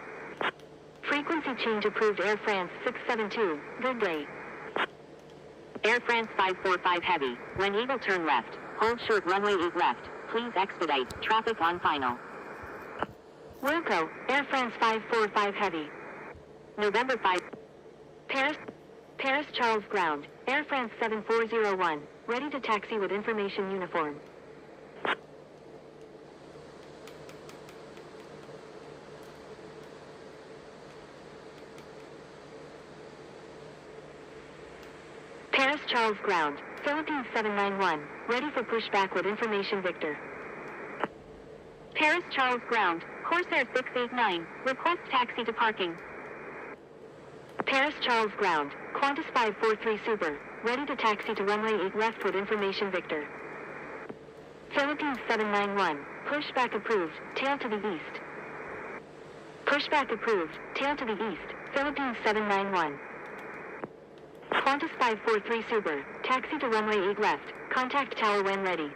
Frequency change approved Air France 672, good day. Air France 545 Heavy, when Eagle turn left, hold short runway 8 left, please expedite, traffic on final. Wilco, Air France 545 Heavy. November 5. Paris Charles Ground, Air France 7401, ready to taxi with information uniform. Paris Charles Ground, Philippines 791, ready for pushback with information Victor. Paris Charles Ground, Corsair 689, request taxi to parking. Paris Charles Ground, Qantas 543 Super, ready to taxi to runway 8 left with information Victor. Philippines 791, pushback approved, tail to the east. Pushback approved, tail to the east, Philippines 791. Qantas 543 Super, taxi to runway 8 left, contact tower when ready.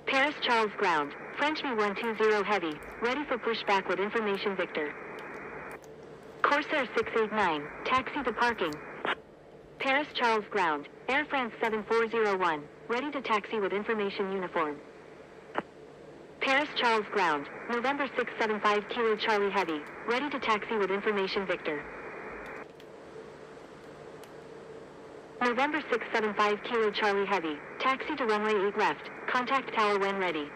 Paris Charles Ground, French B120 Heavy, ready for pushback with information Victor. Corsair 689, taxi to parking. Paris Charles Ground, Air France 7401, ready to taxi with information uniform. Paris Charles Ground, November 675 Kilo Charlie Heavy, ready to taxi with information Victor. November 675 Kilo Charlie Heavy, taxi to runway 8 left, contact tower when ready.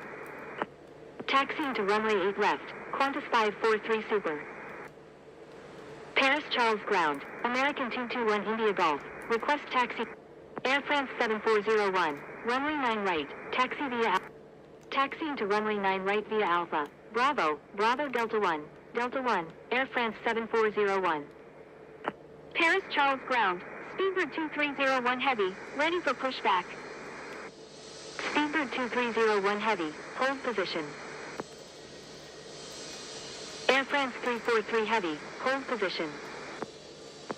Taxiing to runway 8 left, Qantas 543 Super. Paris Charles Ground, American 221 India Golf, request taxi. Air France 7401, runway 9 right, taxi via taxiing to runway 9 right via Alpha, Bravo, Bravo Delta 1, Air France 7401. Paris Charles Ground, Speedbird 2301 Heavy, ready for pushback. Speedbird 2301 Heavy, hold position. Air France 343 Heavy, hold position.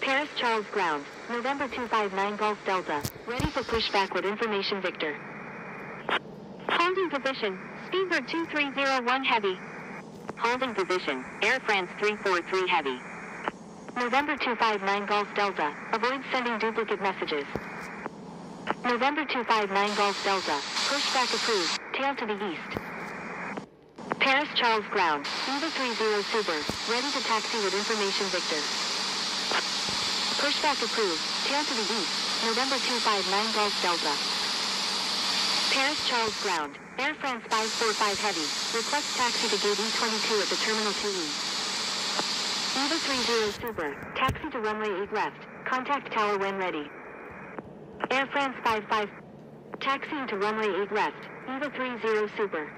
Paris Charles Ground, November 259 Golf Delta, ready for pushback with information Victor. Holding position, Speedbird 2301 Heavy. Holding position, Air France 343 Heavy. November 259 Golf Delta, avoid sending duplicate messages. November 259 Golf Delta, pushback approved, tail to the east. Paris Charles Ground, Eva 30 Super, ready to taxi with information Victor. Pushback approved, tail to the east, November 259 Golf Delta. Paris Charles Ground, Air France 545 Heavy, request taxi to gate E22 at the Terminal 2E. Eva 30 Super, taxi to runway 8 left, contact tower when ready. Air France 55, taxiing to runway 8 left, Eva 30 Super.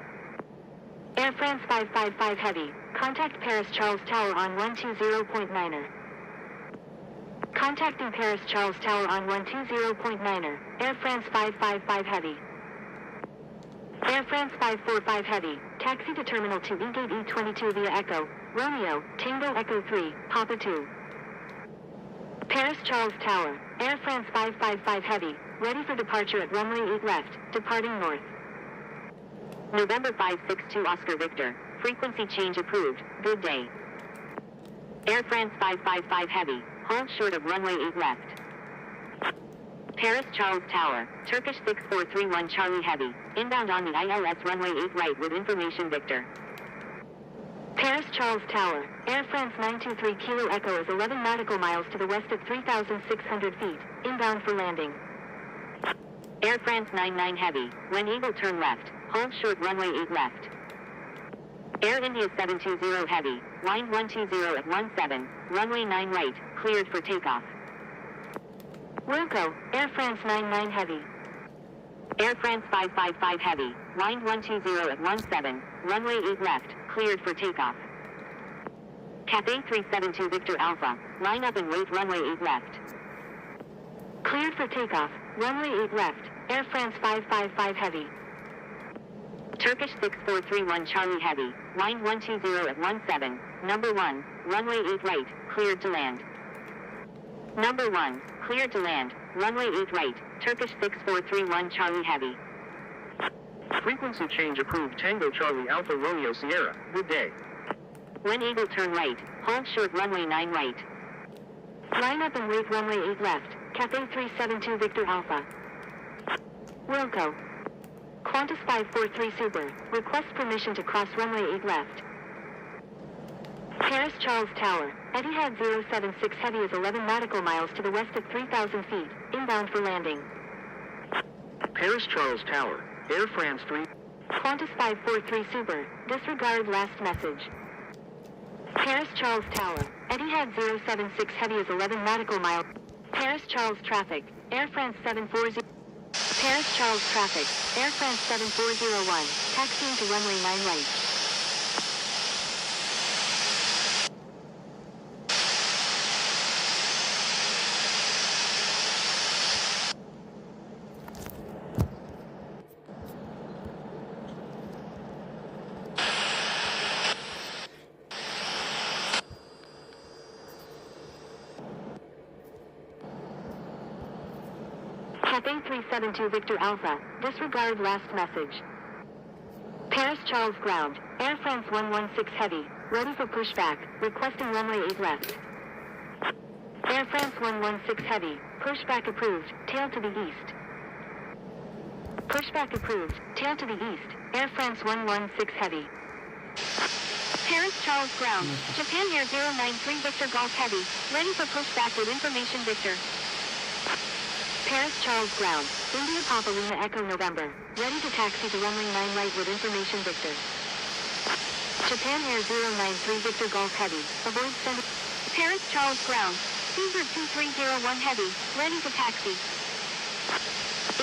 Air France 555 Heavy, contact Paris Charles Tower on 120.9er. Contacting Paris Charles Tower on 120.9er, Air France 555 Heavy. Air France 545 Heavy, taxi to Terminal 2 E-Gate E22 via Echo, Romeo, Tango Echo 3, Papa 2. Paris Charles Tower, Air France 555 Heavy, ready for departure at runway 8 left, departing north. November 562 Oscar Victor, frequency change approved, good day. Air France 555 Heavy, hold short of runway 8 left. Paris Charles Tower, Turkish 6431 Charlie Heavy, inbound on the ILS runway 8 right with information Victor. Paris Charles Tower, Air France 923 Kilo Echo is 11 nautical miles to the west at 3,600 feet, inbound for landing. Air France 99 Heavy, when Eagle turn left, hold short runway 8 left. Air India 720 Heavy, wind 120 at 17, runway 9 right, cleared for takeoff. Wilco, Air France 99 Heavy. Air France 555 Heavy, wind 120 at 17, runway 8 left, cleared for takeoff. Cathay 372 Victor Alpha, line up and wait runway 8 left. Cleared for takeoff, runway 8 left, Air France 555 Heavy. Turkish 6431 Charlie Heavy, wind 120 at 17, number 1, runway 8 right, cleared to land. Number 1, cleared to land, runway 8 right, Turkish 6431 Charlie Heavy. Frequency change approved Tango Charlie Alpha Romeo Sierra. Good day. When able, turn right, hold short runway 9 right. Line up and wait runway 8 left, Cathay 372 Victor Alpha. Wilco. Qantas 543 Super, request permission to cross runway 8 left. Paris Charles Tower, Etihad 076 Heavy is 11 nautical miles to the west at 3,000 feet, inbound for landing. Paris Charles Tower, Air France 3. Qantas 543 Super, disregard last message. Paris Charles Tower, Etihad 076 Heavy is 11 nautical miles. Paris Charles traffic, Air France 740. Paris Charles traffic, Air France 7401, taxiing to runway 9 right. Cathay 372 Victor Alpha, disregard last message. Paris Charles Ground, Air France 116 Heavy, ready for pushback, requesting runway 8 left. Air France 116 Heavy, pushback approved, tail to the east. Pushback approved, tail to the east, Air France 116 Heavy. Paris Charles Ground, Japan Air 093 Victor Golf Heavy, ready for pushback with information Victor. Paris Charles Ground, India Papa Lima Echo November, ready to taxi to runway 9 right with information Victor. Japan Air 093 Victor Golf Heavy, avoid sending. Paris Charles Ground, Caesar 2301 Heavy, ready to taxi.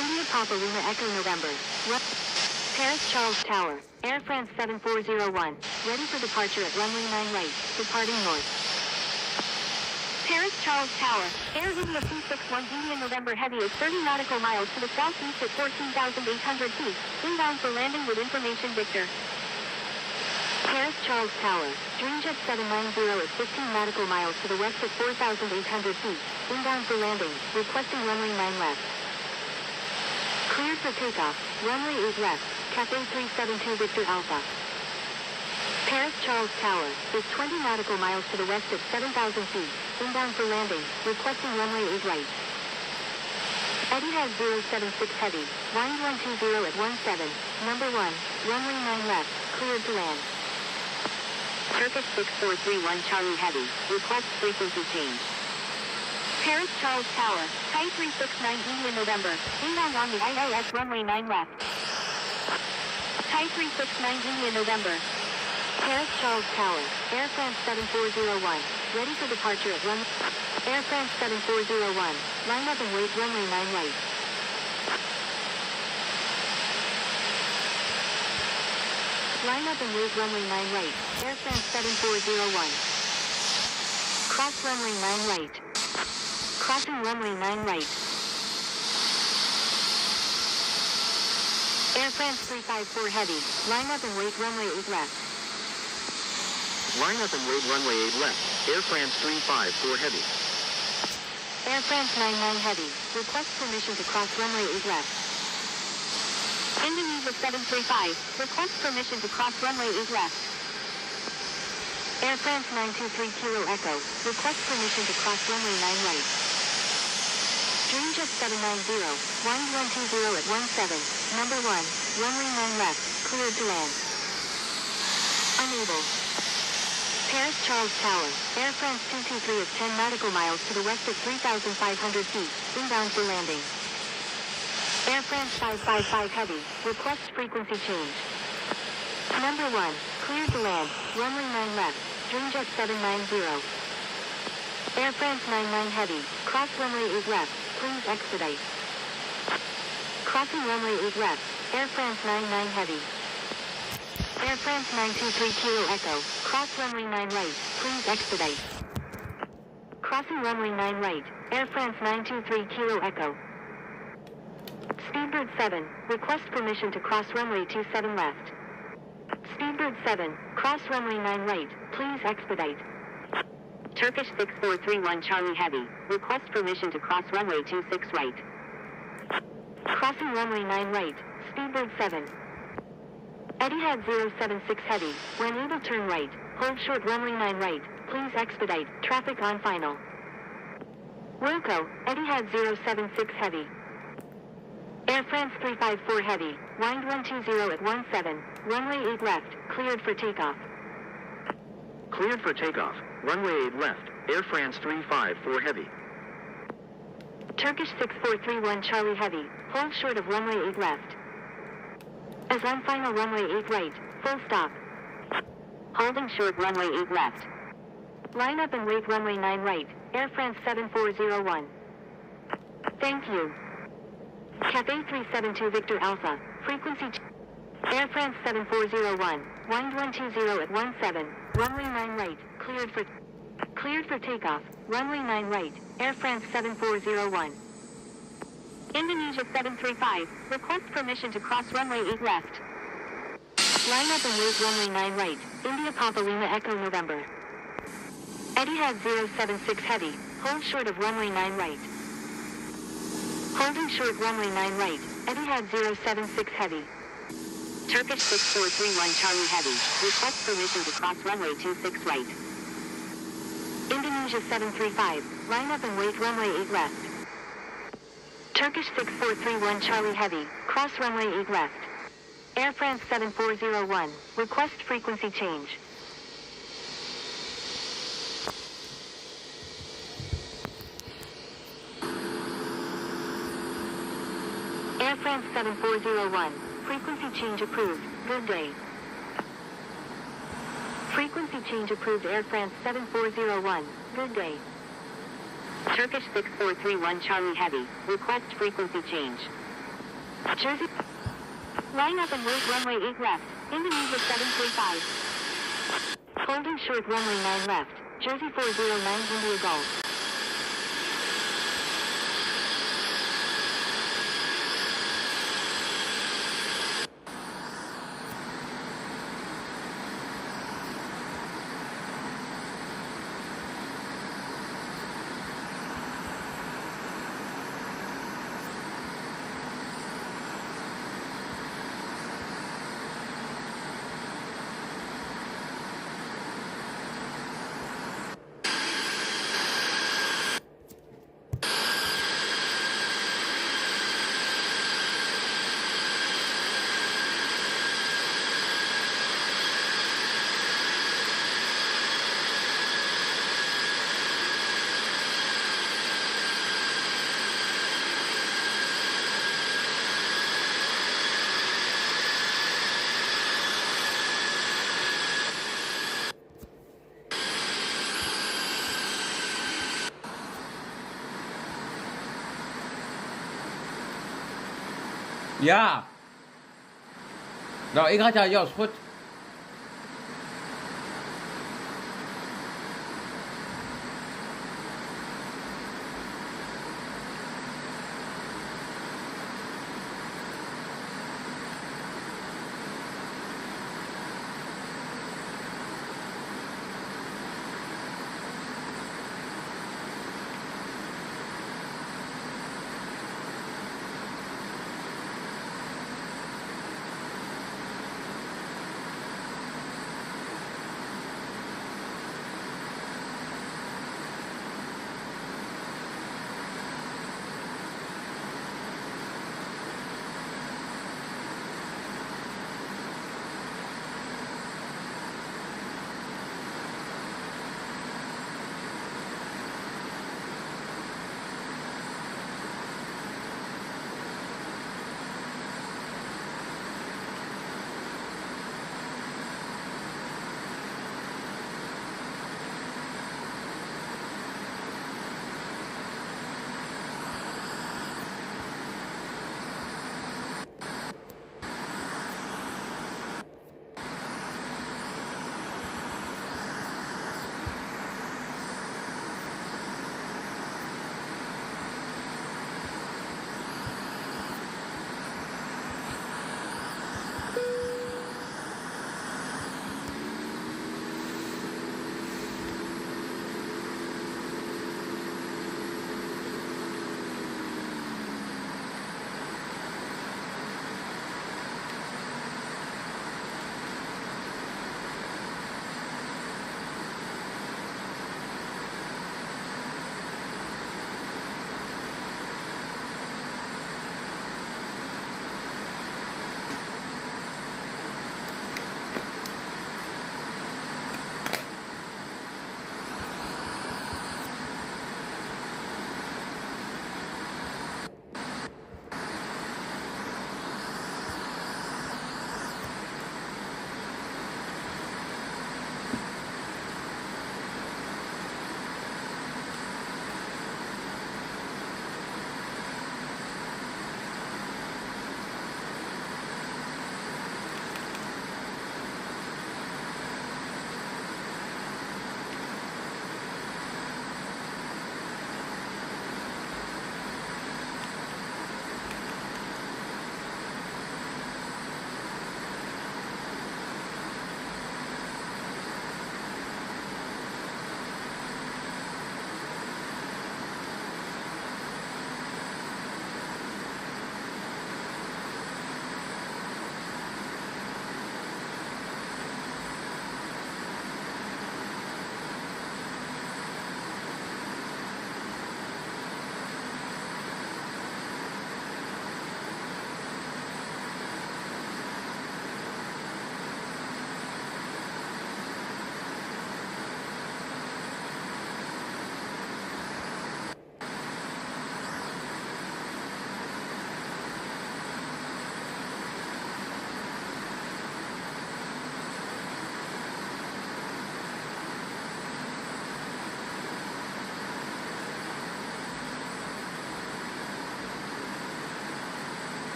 India Papa Lima Echo November, Paris Charles Tower, Air France 7401, ready for departure at runway 9 right, departing north. Paris Charles Tower, Air India 261 India November Heavy is 30 nautical miles to the southeast at 14,800 feet, inbound for landing with information Victor. Paris Charles Tower, Dreamjet 790 is 15 nautical miles to the west at 4,800 feet, inbound for landing, requesting runway 9 left. Cleared for takeoff, runway 8 left, Cathay 372 Victor Alpha. Paris Charles Tower is 20 nautical miles to the west at 7,000 feet, inbound for landing, requesting runway 8 right. Etihad 076 Heavy, wind 120 at 17, number 1, runway 9 left, cleared to land. Turkish 6431 Charlie Heavy, request frequency change. Paris Charles Tower, Type 369 India November, inbound on the ILS runway 9 left. Type 369 India November. Paris Charles Tower, Air France 7401, ready for departure at runway. Air France 7401, line up and wait runway 9 right. Line up and wait runway 9 right, Air France 7401. Cross runway 9 right. Crossing runway 9 right. Air France 354 Heavy, line up and wait runway 8 left. Line up and wait runway 8 left, Air France 354 Heavy. Air France 99 Heavy, request permission to cross runway 8 left. Indonesia 735, request permission to cross runway 8 left. Air France 923 Kilo Echo, request permission to cross runway 9 right. Dreamjet 790, wind 120 at 17, number 1, runway 9 left, cleared to land. Unable. Paris Charles Tower, Air France 223 is 10 nautical miles to the west at 3,500 feet, inbound for landing. Air France 555 Heavy, request frequency change. Number 1, cleared to land, runway 9 left, Dreamjet 790. Air France 99 Heavy, cross runway 8 left, please expedite. Crossing runway 8 left, Air France 99 Heavy. Air France 923 Kilo Echo, cross runway 9 right, please expedite. Crossing runway 9 right, Air France 923 Kilo Echo. Speed Speedbird 7, request permission to cross runway 27 left. Speedbird 7, cross runway 9 right, please expedite. Turkish 6431 Charlie Heavy, request permission to cross runway 26 right. Crossing runway 9 right, Speedbird 7. Etihad 076 Heavy, when able turn right, hold short runway 9 right, please expedite, traffic on final. Wilco, Etihad 076 Heavy. Air France 354 Heavy, wind 120 at 17, runway 8 left, cleared for takeoff. Cleared for takeoff. Runway 8 left. Air France 354 Heavy. Turkish 6431 Charlie Heavy, hold short of runway 8 left. As on final runway 8 right, full stop. Holding short runway 8 left. Line up and wait runway 9 right, Air France 7401. Thank you. Cathay 372 Victor Alpha, frequency Air France 7401, wind 120 at 17, runway 9 right, cleared for takeoff, runway 9 right, Air France 7401. Indonesia 735, request permission to cross runway 8 left. Line up and wait runway 9 right, India Papa Lima Echo November. Etihad 076 Heavy, hold short of runway 9 right. Holding short runway 9 right, Etihad 076 Heavy. Turkish 6431 Charlie Heavy, request permission to cross runway 26 right. Indonesia 735, line up and wait runway 8 left. Turkish 6431 Charlie Heavy, cross runway 8 left. Air France 7401, request frequency change. Air France 7401, frequency change approved, good day. Frequency change approved Air France 7401, good day. Turkish 6431 Charlie Heavy, request frequency change. Jersey, line up and wait runway 8 left, Indonesia 735. Holding short runway 9 left, Jersey 409 India Gulf. Ja. Nou, ik had jou juist goed.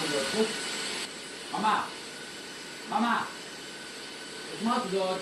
tudod? Mamá! Mamá! És ma tudod?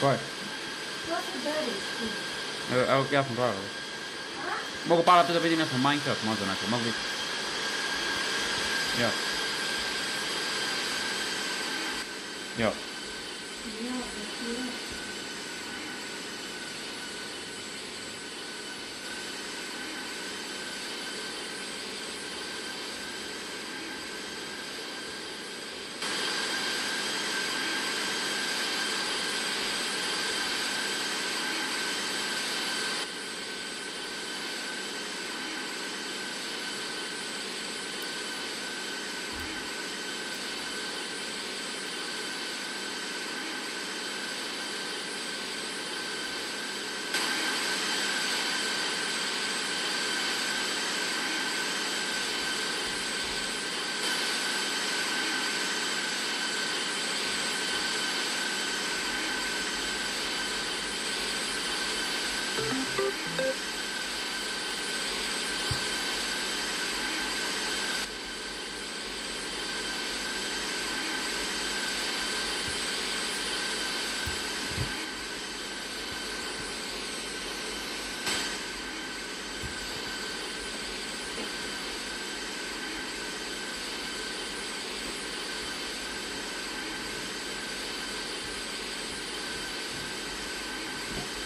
Vai. Ja sam bravo. Mogu palati da vidim, ja sam Minecraft možda neko, mogu biti. Ja. Ja.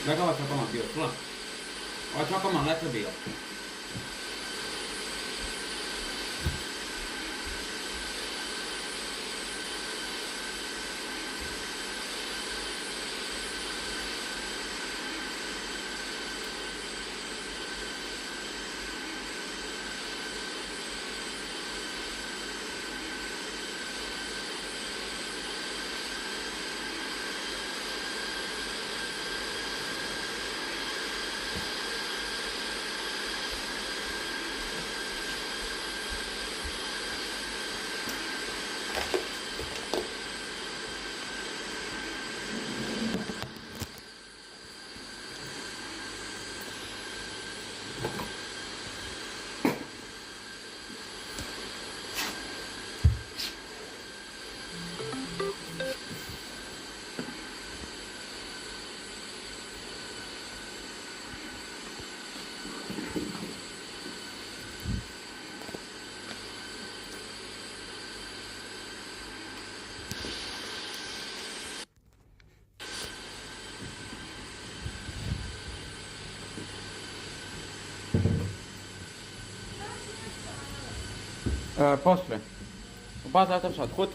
Väga vaata komand bio, tule. Vaata komand LFBO. После. База там що, ход?